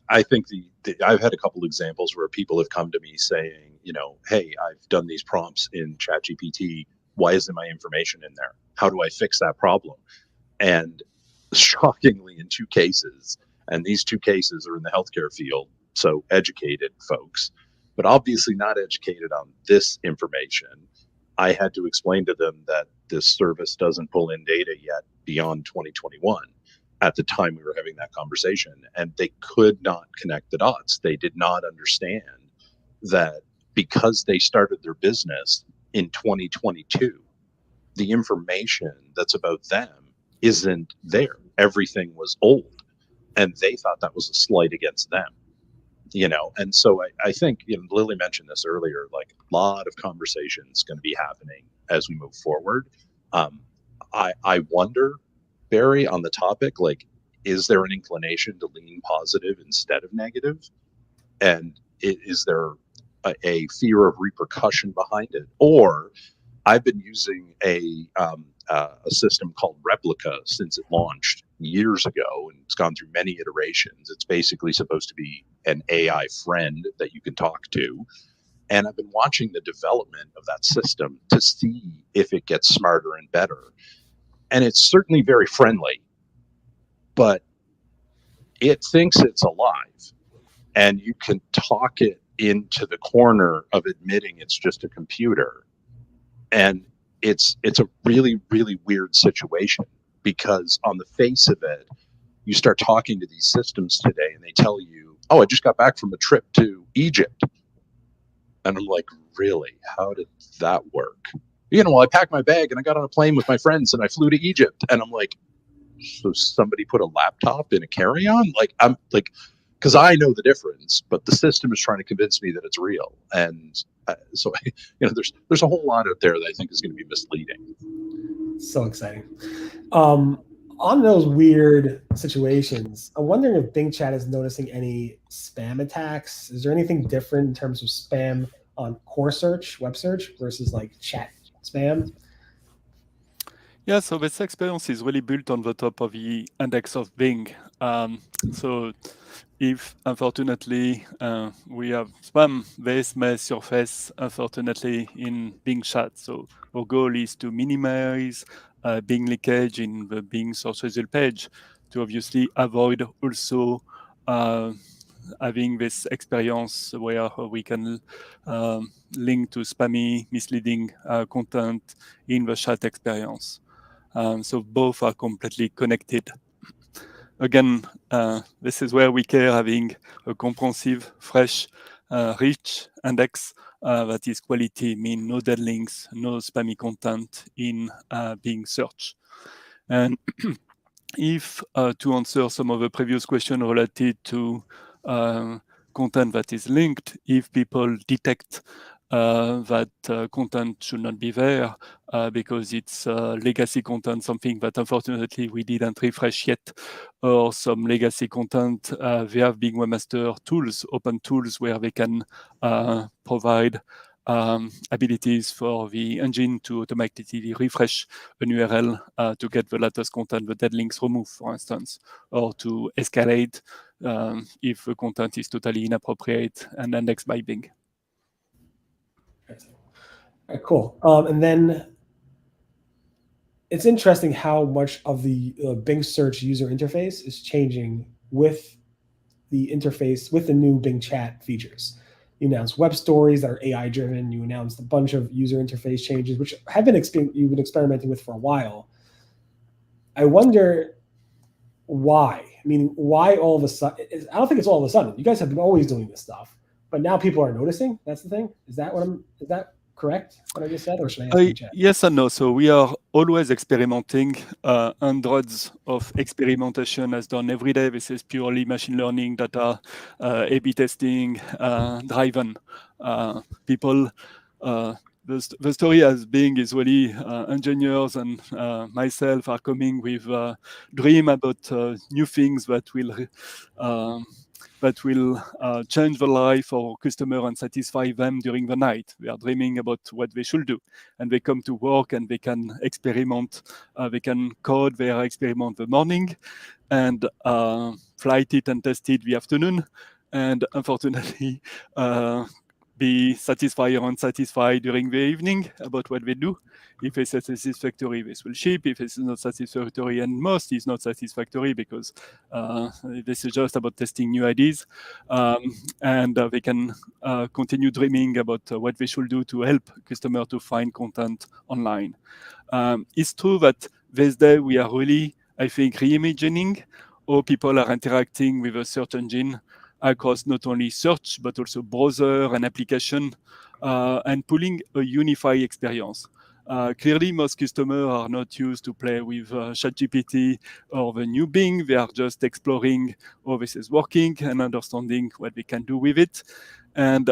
I think I've had a couple examples where people have come to me saying, hey, I've done these prompts in ChatGPT. Why isn't my information in there? How do I fix that problem? And shockingly, in 2 cases, and these 2 cases are in the healthcare field, so educated folks, but obviously not educated on this information. I had to explain to them that this service doesn't pull in data yet beyond 2021 at the time we were having that conversation, and they could not connect the dots. They did not understand that because they started their business in 2022, the information that's about them isn't there. Everything was old, and they thought that was a slight against them. And so I think, Lily mentioned this earlier, like a lot of conversations going to be happening as we move forward. I wonder, Barry, on the topic, like, is there an inclination to lean positive instead of negative? And is there a fear of repercussion behind it? Or I've been using a system called Replica since it launched years ago, and it's gone through many iterations. It's basically supposed to be an AI friend that you can talk to. And I've been watching the development of that system to see if it gets smarter and better. And it's certainly very friendly, but it thinks it's alive. And you can talk it into the corner of admitting it's just a computer. And it's a really, really weird situation, because on the face of it, you start talking to these systems today and they tell you, oh, I just got back from a trip to Egypt. And I'm like, really? How did that work? Well, I packed my bag and I got on a plane with my friends and I flew to Egypt. And I'm like, so somebody put a laptop in a carry-on? I'm like, because I know the difference, but the system is trying to convince me that it's real. And so, there's a whole lot out there that I think is going to be misleading. So exciting. On those weird situations, I'm wondering if Bing Chat is noticing any spam attacks. Is there anything different in terms of spam on core search, web search, versus like chat spam? Yeah, so this experience is really built on the top of the index of Bing. So if, unfortunately, we have spam, this may surface, unfortunately, in Bing Chat. So our goal is to minimize Bing leakage in the Bing search result page to obviously avoid also having this experience where we can link to spammy, misleading content in the chat experience. So both are completely connected. Again, this is where we care having a comprehensive, fresh, rich index that is quality, mean no dead links, no spammy content in Bing search. And if to answer some of the previous questions related to content that is linked, if people detect that content should not be there because it's legacy content, something that unfortunately we didn't refresh yet, or some legacy content, we have Bing Webmaster tools, open tools, where they can provide abilities for the engine to automatically refresh an URL to get the latest content, the dead links removed, for instance, or to escalate if the content is totally inappropriate and indexed by Bing. All right, cool. And then it's interesting how much of the Bing search user interface is changing with the interface, with the new Bing Chat features. You announced web stories that are AI driven. You announced a bunch of user interface changes, which have been you've been experimenting with for a while. I wonder why. I mean, why all of a sudden? I don't think it's all of a sudden. You guys have been always doing this stuff, but now people are noticing. That's the thing. Is that correct, what I just said, or should I ask Bing Chat? Yes and no. So we are always experimenting. Hundreds of experimentation is done every day. This is purely machine learning data, A/B testing, driven. People, the story as Bing is really engineers and myself are coming with dream about new things that will that will change the life of our customer and satisfy them during the night. They are dreaming about what they should do, and they come to work and they can experiment, they can code their experiment the morning and flight it and test it the afternoon, and unfortunately be satisfied or unsatisfied during the evening about what they do. If it's satisfactory, this will ship. If it's not satisfactory, and most is not satisfactory because this is just about testing new ideas, and they can continue dreaming about what they should do to help customers to find content online. It's true that this day we are really, I think, reimagining how people are interacting with a search engine across not only search, but also browser and application, and pulling a unified experience. Clearly, most customers are not used to play with ChatGPT or the new Bing. They are just exploring how this is working and understanding what they can do with it. And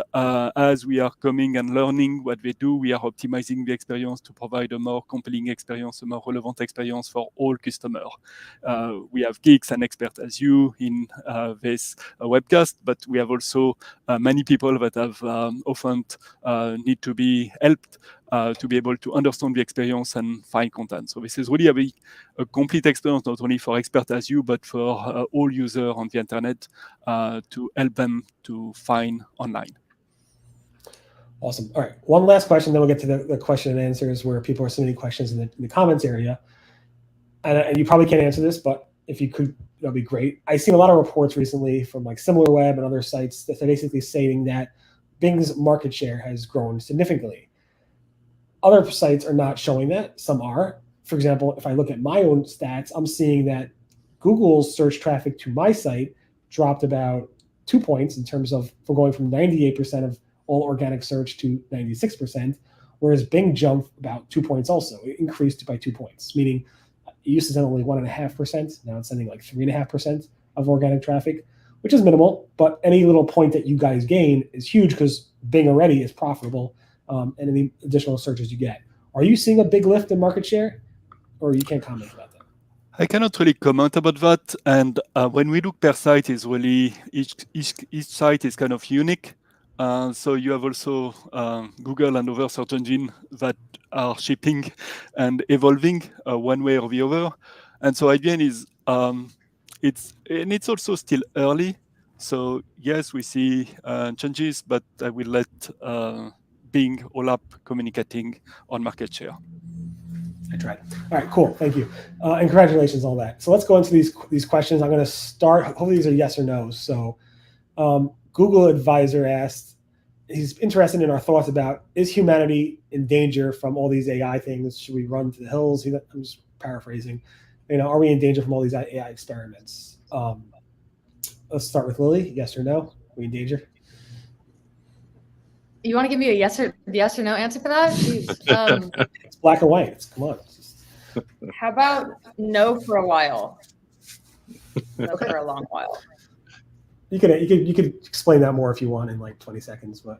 as we are coming and learning what they do, we are optimizing the experience to provide a more compelling experience, a more relevant experience for all customers. We have geeks and experts as you in this webcast, but we have also many people that have often need to be helped to be able to understand the experience and find content. So this is really a complete experience, not only for experts as you, but for all users on the internet to help them to find online. Awesome. All right. One last question, then we'll get to the question and answers where people are submitting questions in the comments area. And you probably can't answer this, but if you could, that'd be great. I've seen a lot of reports recently from like SimilarWeb and other sites that are basically saying that Bing's market share has grown significantly. Other sites are not showing that. Some are. For example, if I look at my own stats, I'm seeing that Google's search traffic to my site dropped about 2 points in terms of for going from 98% of all organic search to 96%, whereas Bing jumped about 2 points also. It increased by 2 points, meaning it used to send only 1.5%. Now it's sending like 3.5% of organic traffic, which is minimal, but any little point that you guys gain is huge because Bing already is profitable, and any additional searches you get. Are you seeing a big lift in market share, or you can't comment about that? I cannot really comment about that. And when we look per site, is really each site is kind of unique. So you have also Google and other search engines that are shipping and evolving one way or the other. And so again, it's also still early. So yes, we see changes, but I will let Bing all up communicating on market share. I tried. All right, cool. Thank you. And congratulations on all that. So let's go into these questions. I'm going to start. Hopefully these are yes or no. So Google Advisor asked, he's interested in our thoughts about, is humanity in danger from all these AI things? Should we run to the hills? I'm just paraphrasing. Are we in danger from all these AI experiments? Let's start with Lily. Yes or no? Are we in danger? You want to give me a yes or no answer for that? It's black or white. Come on. How about no for a while? No for a long while. You could explain that more if you want in like 20 seconds, but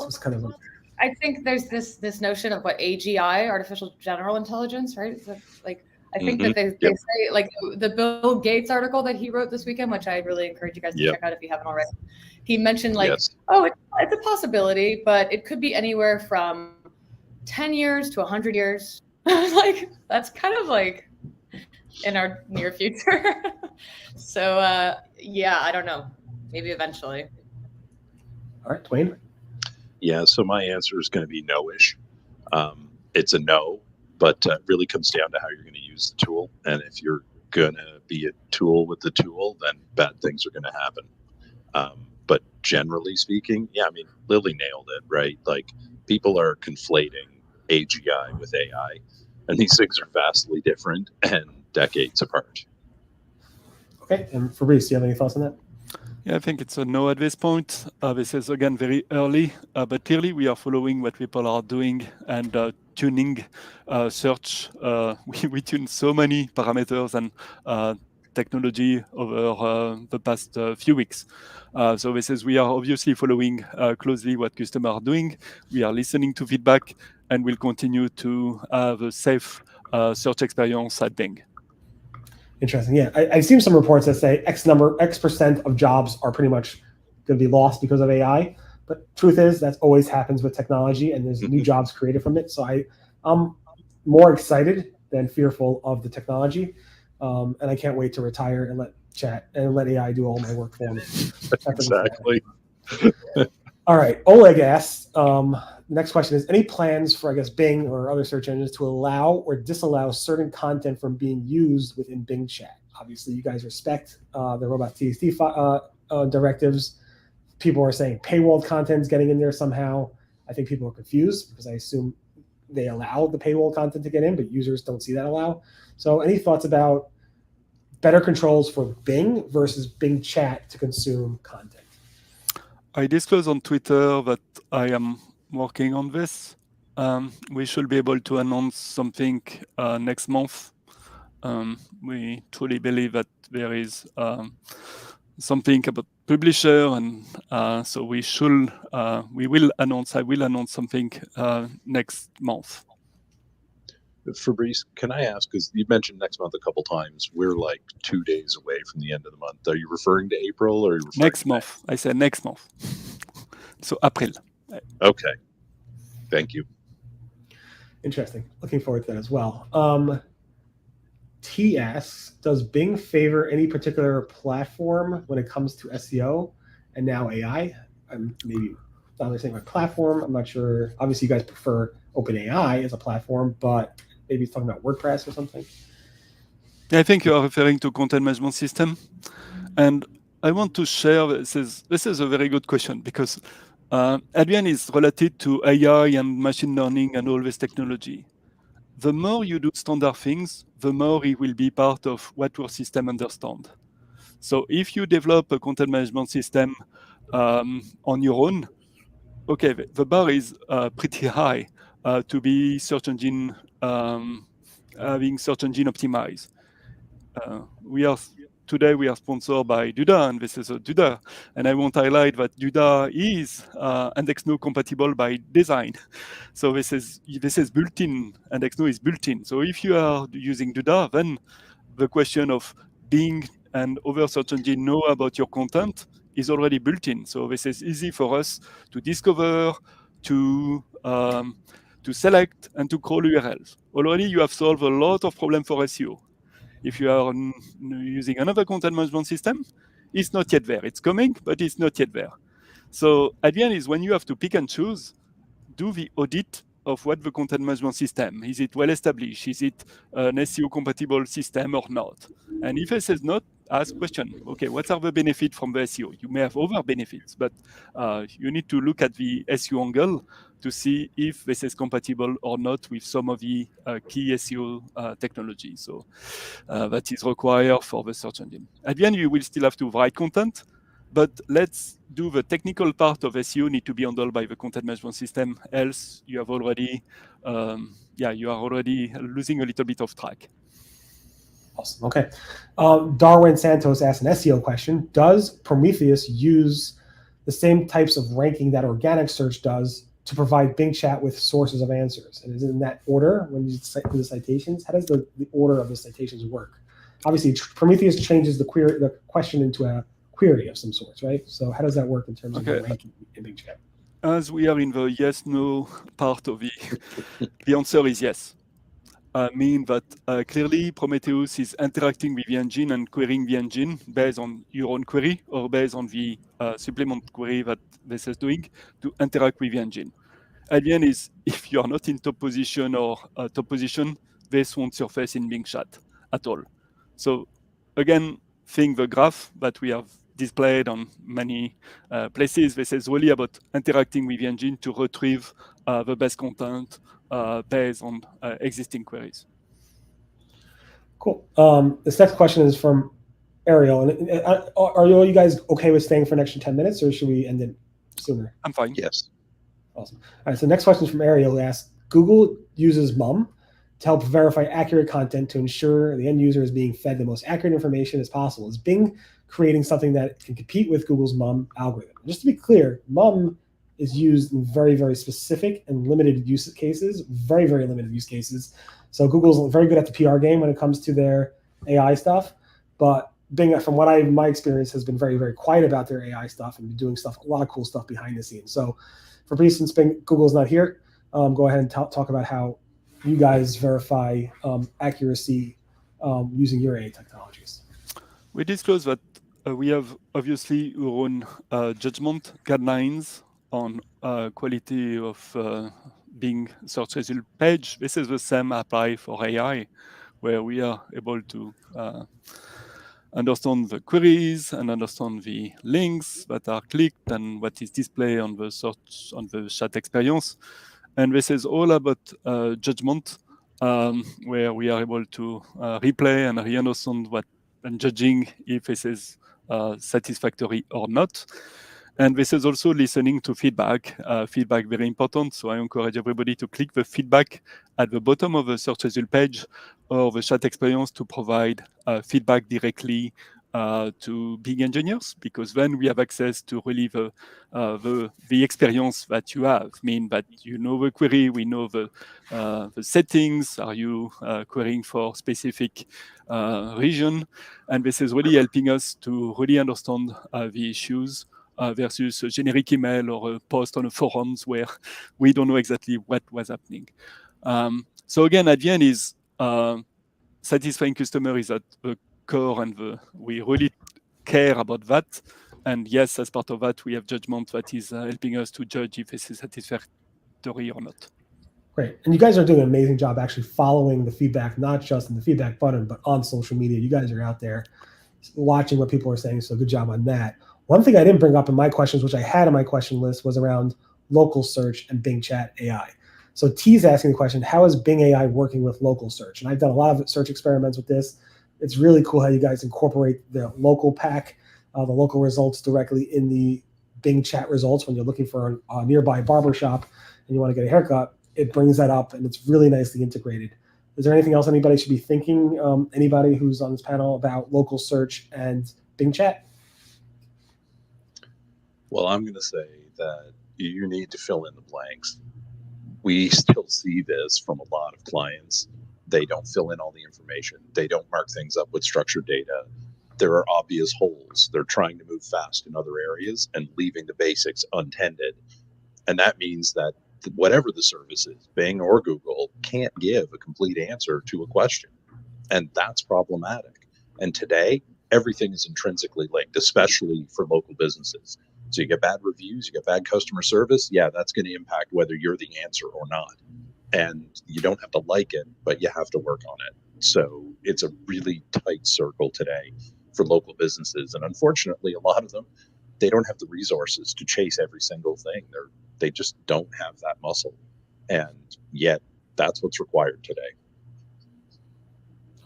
it's kind of I think there's this notion of what AGI, artificial general intelligence, right? So like I think that they say, like the Bill Gates article that he wrote this weekend, which I really encourage you guys to check out if you haven't already. He mentioned like, it's a possibility, but it could be anywhere from 10 years to 100 years. Like that's kind of like in our near future. So I don't know. Maybe eventually. All right, Duane. Yeah, so my answer is going to be no-ish. It's a no, but it really comes down to how you're going to use the tool. And if you're going to be a tool with the tool, then bad things are going to happen. But generally speaking, I mean, Lily nailed it, right? Like people are conflating AGI with AI, and these things are vastly different and decades apart. Okay, and Fabrice, do you have any thoughts on that? Yeah, I think it's a no at this point. This is, again, very early, but clearly we are following what people are doing and tuning search. We tune so many parameters and technology over the past few weeks. So we are obviously following closely what customers are doing. We are listening to feedback, and we'll continue to have a safe search experience at Bing. Interesting. Yeah, I've seen some reports that say X percent of jobs are pretty much going to be lost because of AI. But truth is, that always happens with technology, and there's new jobs created from it. So I'm more excited than fearful of the technology, and I can't wait to retire and let AI do all my work for me. Exactly. All right, Oleg asks, the next question is, any plans for, I guess, Bing or other search engines to allow or disallow certain content from being used within Bing chat? Obviously, you guys respect the robust TXT directives. People are saying paywalled content is getting in there somehow. I think people are confused because I assume they allow the paywall content to get in, but users don't see that allow. So any thoughts about better controls for Bing versus Bing chat to consume content? I disclosed on Twitter that I am working on this. We should be able to announce something next month. We truly believe that there is something about publisher, and so I will announce something next month. Fabrice, can I ask, because you mentioned next month a couple times, we're like 2 days away from the end of the month. Are you referring to April or are you referring next to month? I said next month. So April. Okay. Thank you. Interesting. Looking forward to that as well. T asks, does Bing favor any particular platform when it comes to SEO and now AI? I'm maybe not understanding my platform. I'm not sure. Obviously, you guys prefer OpenAI as a platform, but maybe it's talking about WordPress or something. I think you are referring to content management system. And I want to share, this is a very good question, because Adrian is related to AI and machine learning and all this technology. The more you do standard things, the more it will be part of what your system understands. So if you develop a content management system on your own, okay, the bar is pretty high to be search engine, having search engine optimized. Today we are sponsored by Duda, and this is a Duda. And I want to highlight that Duda is IndexNow compatible by design. So this is built-in. IndexNow is built-in. So if you are using Duda, then the question of Bing and other search engine know about your content is already built-in. So this is easy for us to discover, to select, and to crawl URLs. Already you have solved a lot of problems for SEO. If you are using another content management system, it's not yet there. It's coming, but it's not yet there. So at the end is when you have to pick and choose, do the audit of what the content management system, is it well established? Is it an SEO compatible system or not? And if it says not, ask question, okay, what are the benefits from the SEO? You may have other benefits, but you need to look at the SEO angle to see if this is compatible or not with some of the key SEO technologies. So that is required for the search engine. At the end, you will still have to write content, but let's do the technical part of SEO need to be handled by the content management system. Else, you have already, you are already losing a little bit of track. Awesome. Okay. Darwin Santos asked an SEO question. Does Prometheus use the same types of ranking that organic search does to provide Bing chat with sources of answers? And is it in that order when you do the citations? How does the order of the citations work? Obviously, Prometheus changes the question into a query of some sorts, right? So how does that work in terms of the ranking in Bing chat? As we are in the yes/no part of the answer is yes. Mean that clearly Prometheus is interacting with the engine and querying the engine based on your own query or based on the supplement query that this is doing to interact with the engine. At the end is if you are not in top position or top position, this won't surface in Bing chat at all. So again, think the graph that we have displayed on many places. This is really about interacting with the engine to retrieve the best content based on existing queries. Cool. This next question is from Ariel. And are you guys okay with staying for an extra 10 minutes, or should we end it sooner? I'm fine. Yes. Awesome. All right. So next question is from Ariel, who asks, Google uses MUM to help verify accurate content to ensure the end user is being fed the most accurate information as possible. Is Bing creating something that can compete with Google's MUM algorithm? Just to be clear, MUM is used in very, very specific and limited use cases, very, very limited use cases. So Google's very good at the PR game when it comes to their AI stuff, but Bing, from what my experience, has been very, very quiet about their AI stuff and doing a lot of cool stuff behind the scenes. So, Fabrice, since Google's not here, go ahead and talk about how you guys verify accuracy using your AI technologies. We disclose that we have obviously our own judgment guidelines on quality of Bing search result page. This is the same apply for AI, where we are able to understand the queries and understand the links that are clicked and what is displayed on the search, on the chat experience. And this is all about judgment, where we are able to replay and re-understand what and judging if this is satisfactory or not. And this is also listening to feedback. Feedback very important. So I encourage everybody to click the feedback at the bottom of the search result page or the chat experience to provide feedback directly to Bing engineers, because then we have access to really the experience that you have. Mean that you know the query, we know the settings. Are you querying for specific region? And this is really helping us to really understand the issues versus a generic email or a post on a forums where we don't know exactly what was happening. So again, at the end is satisfying customer is at the core, and we really care about that. And yes, as part of that, we have judgment that is helping us to judge if this is satisfactory or not. Great. And you guys are doing an amazing job actually following the feedback, not just in the feedback button, but on social media. You guys are out there watching what people are saying. So good job on that. One thing I didn't bring up in my questions, which I had on my question list, was around local search and Bing Chat AI. So T's asking the question, how is Bing AI working with local search? And I've done a lot of search experiments with this. It's really cool how you guys incorporate the local pack, the local results directly in the Bing Chat results when you're looking for a nearby barbershop and you want to get a haircut. It brings that up, and it's really nicely integrated. Is there anything else anybody should be thinking, anybody who's on this panel, about local search and Bing Chat? Well, I'm going to say that you need to fill in the blanks. We still see this from a lot of clients. They don't fill in all the information. They don't mark things up with structured data. There are obvious holes. They're trying to move fast in other areas and leaving the basics untended. And that means that whatever the service is, Bing or Google, can't give a complete answer to a question. And that's problematic. And today, everything is intrinsically linked, especially for local businesses. So you get bad reviews, you get bad customer service. Yeah, that's going to impact whether you're the answer or not. And you don't have to like it, but you have to work on it. So it's a really tight circle today for local businesses. And unfortunately, a lot of them, they don't have the resources to chase every single thing. They just don't have that muscle. And yet that's what's required today.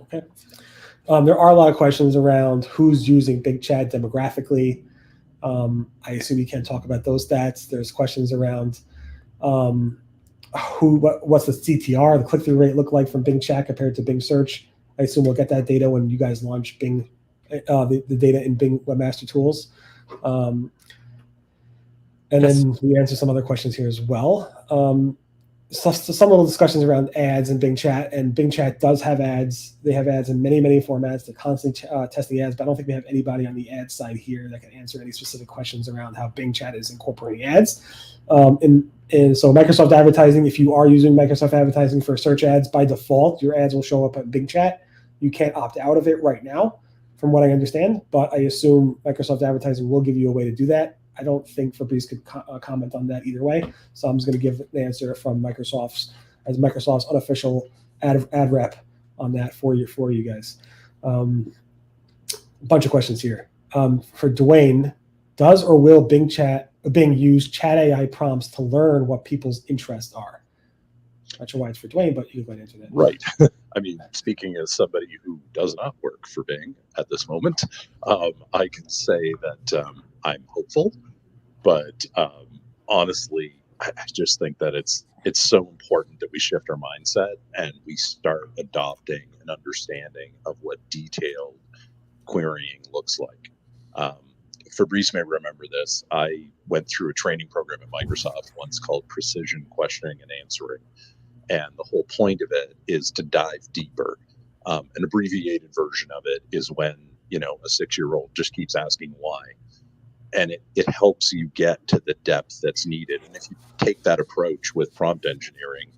Okay. There are a lot of questions around who's using Bing Chat demographically. I assume you can't talk about those stats. There's questions around what's the CTR, the click-through rate look like from Bing Chat compared to Bing Search. I assume we'll get that data when you guys launch Bing, the data in Bing Webmaster Tools. And then we answer some other questions here as well. So some little discussions around ads in Bing Chat, and Bing Chat does have ads. They have ads in many, many formats. They're constantly testing ads, but I don't think we have anybody on the ad side here that can answer any specific questions around how Bing Chat is incorporating ads. And so Microsoft Advertising, if you are using Microsoft Advertising for search ads, by default, your ads will show up at Bing Chat. You can't opt out of it right now, from what I understand, but I assume Microsoft Advertising will give you a way to do that. I don't think Fabrice could comment on that either way. So I'm just going to give the answer from Microsoft's unofficial ad rep on that for you guys. A bunch of questions here. For Duane, does or will Bing use chat AI prompts to learn what people's interests are? Not sure why it's for Duane, but you can go ahead and answer that. Right. I mean, speaking as somebody who does not work for Bing at this moment, I can say that I'm hopeful, but honestly, I just think that it's so important that we shift our mindset and we start adopting an understanding of what detailed querying looks like. Fabrice may remember this. I went through a training program at Microsoft once called Precision Questioning and Answering. And the whole point of it is to dive deeper. An abbreviated version of it is when, a 6-year-old just keeps asking why. And it helps you get to the depth that's needed. And if you take that approach with prompt engineering,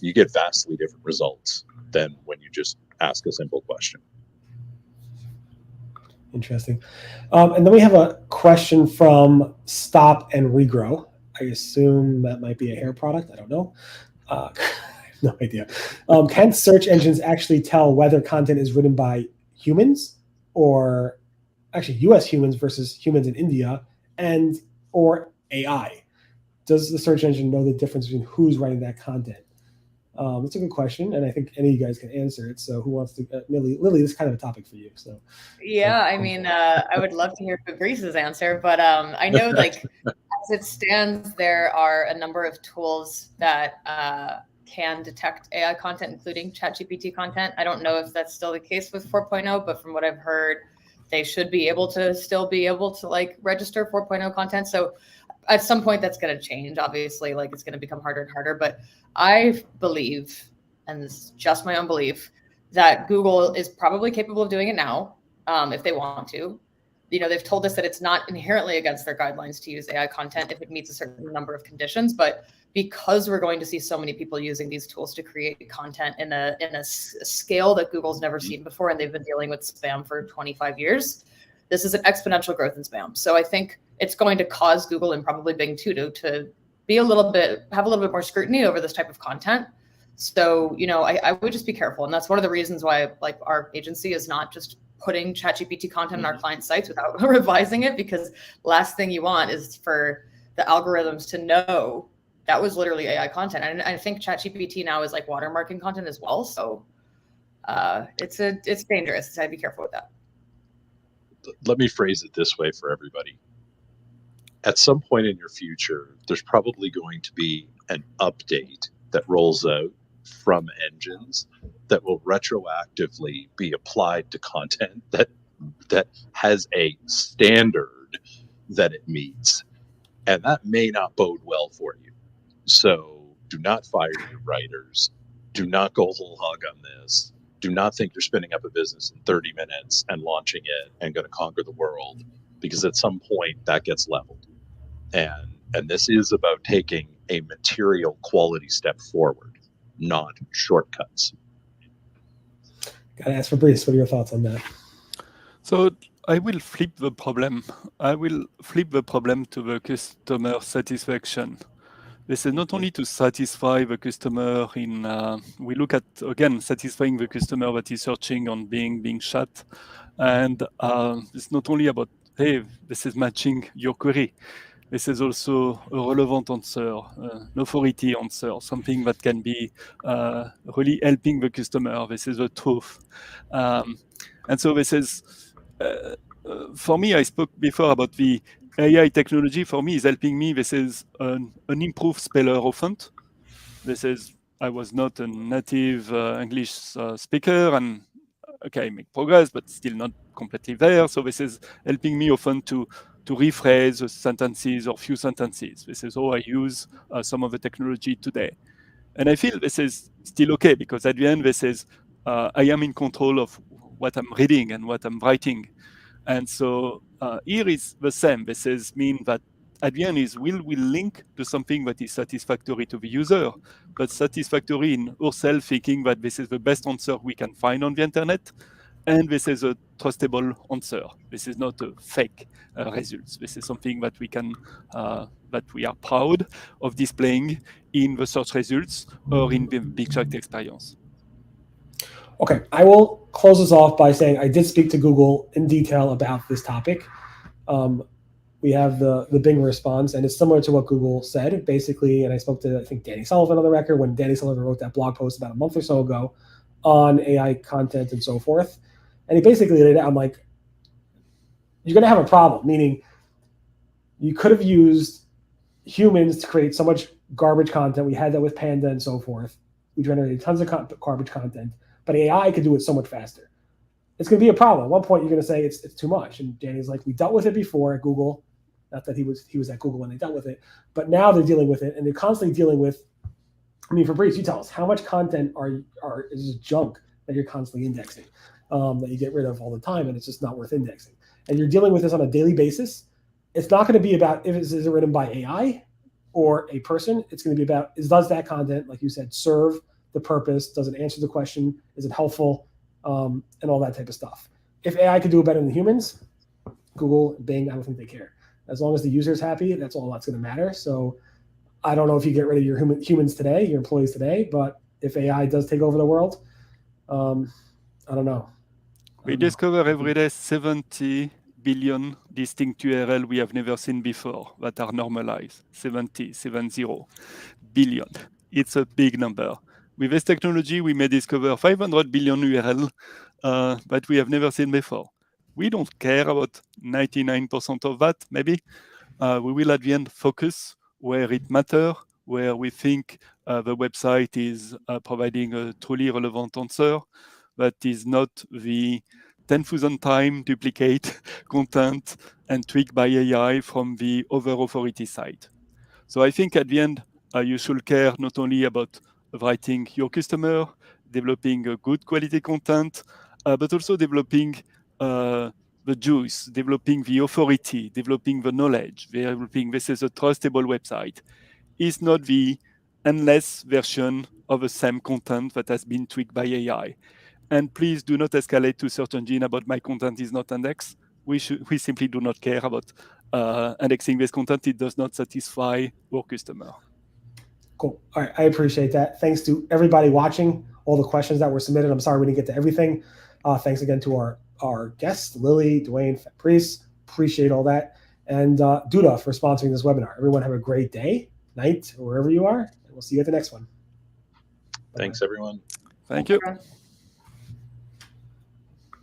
you get vastly different results than when you just ask a simple question. Interesting. And then we have a question from Stop and Regrow. I assume that might be a hair product. I don't know. I have no idea. Can search engines actually tell whether content is written by humans, or actually US humans versus humans in India, or AI? Does the search engine know the difference between who's writing that content? It's a good question, and I think any of you guys can answer it. So who wants to? Lily, this is kind of a topic for you. So yeah, I mean, I would love to hear Fabrice's answer, but I know, like, as it stands, there are a number of tools that can detect AI content, including ChatGPT content. I don't know if that's still the case with 4.0, but from what I've heard, they should be able to like register 4.0 content. So at some point that's going to change, obviously, like it's going to become harder and harder. But I believe, and this is just my own belief, that Google is probably capable of doing it now, if they want to. They've told us that it's not inherently against their guidelines to use AI content if it meets a certain number of conditions, but because we're going to see so many people using these tools to create content in a scale that Google's never seen before, and they've been dealing with spam for 25 years, this is an exponential growth in spam. So I think it's going to cause Google, and probably Bing too, to be have a little bit more scrutiny over this type of content. So, I would just be careful. And that's one of the reasons why, like, our agency is not just putting ChatGPT content on our client sites without revising it, because last thing you want is for the algorithms to know that was literally AI content. And I think ChatGPT now is like watermarking content as well. So it's dangerous. So I'd be careful with that. Let me phrase it this way for everybody. At some point in your future, there's probably going to be an update that rolls out from engines that will retroactively be applied to content that has a standard that it meets. And that may not bode well for you. So do not fire your writers. Do not go whole hog on this. Do not think you're spinning up a business in 30 minutes and launching it and going to conquer the world, because at some point that gets leveled. And this is about taking a material quality step forward, not shortcuts. Gotta ask Fabrice, what are your thoughts on that? So I will flip the problem. I will flip the problem to the customer satisfaction. This is not only to satisfy the customer we look at, again, satisfying the customer that is searching on being chat. And it's not only about, hey, this is matching your query. This is also a relevant answer, an authority answer, something that can be really helping the customer. This is the truth. And so this is, for me, I spoke before about the AI technology. For me, is helping me. This is an improved speller often. This is, I was not a native English speaker, and okay, I make progress, but still not completely there. So this is helping me often to rephrase sentences or few sentences. This is how I use some of the technology today. And I feel this is still okay, because at the end, this is, I am in control of what I'm reading and what I'm writing. And so here is the same. This is mean that at the end is will link to something that is satisfactory to the user, but satisfactory in ourselves, thinking that this is the best answer we can find on the internet, and this is a trustable answer. This is not a fake results. This is something that we can that we are proud of displaying in the search results or in the big chat experience. Okay, I will close this off by saying I did speak to Google in detail about this topic. We have the Bing response, and it's similar to what Google said, basically. And I spoke to, I think, Danny Sullivan on the record when Danny Sullivan wrote that blog post about a month or so ago on AI content and so forth. And he basically laid it out. I'm like, you're going to have a problem, meaning you could have used humans to create so much garbage content. We had that with Panda and so forth. We generated tons of garbage content, but AI could do it so much faster. It's going to be a problem. At one point, you're going to say it's too much. And Danny's like, we dealt with it before at Google. Not that he was at Google when they dealt with it, but now they're dealing with it, and they're constantly dealing with. I mean, Fabrice, you tell us, how much content is junk that you're constantly indexing, that you get rid of all the time, and it's just not worth indexing. And you're dealing with this on a daily basis. It's not going to be about if it's written by AI or a person. It's going to be about does that content, like you said, serve the purpose? Does it answer the question? Is it helpful? And all that type of stuff. If AI could do it better than humans, Google, Bing, I don't think they care. As long as the user's happy, that's all that's going to matter. So I don't know if you get rid of your humans today, your employees today, but if AI does take over the world, I don't know. We discover every day 70 billion distinct URL we have never seen before that are normalized. 70 billion. It's a big number. With this technology, we may discover 500 billion URL that we have never seen before. We don't care about 99% of that, maybe. We will at the end focus where it matters, where we think the website is providing a truly relevant answer, that is not the 10,000 times duplicate content and tweaked by AI from the other authority side. So I think at the end, you should care not only about writing your customer, developing a good quality content, but also developing the juice, developing the authority, developing the knowledge, developing this is a trustable website. Is not the endless version of the same content that has been tweaked by AI. And please do not escalate to search engine about my content is not indexed. We simply do not care about indexing this content. It does not satisfy our customer. Cool. All right. I appreciate that. Thanks to everybody watching, all the questions that were submitted. I'm sorry we didn't get to everything. Thanks again to our guests, Lily, Duane, Fabrice. Appreciate all that. And Duda for sponsoring this webinar. Everyone have a great day, night, or wherever you are. And we'll see you at the next one. Thanks, everyone. Thank you.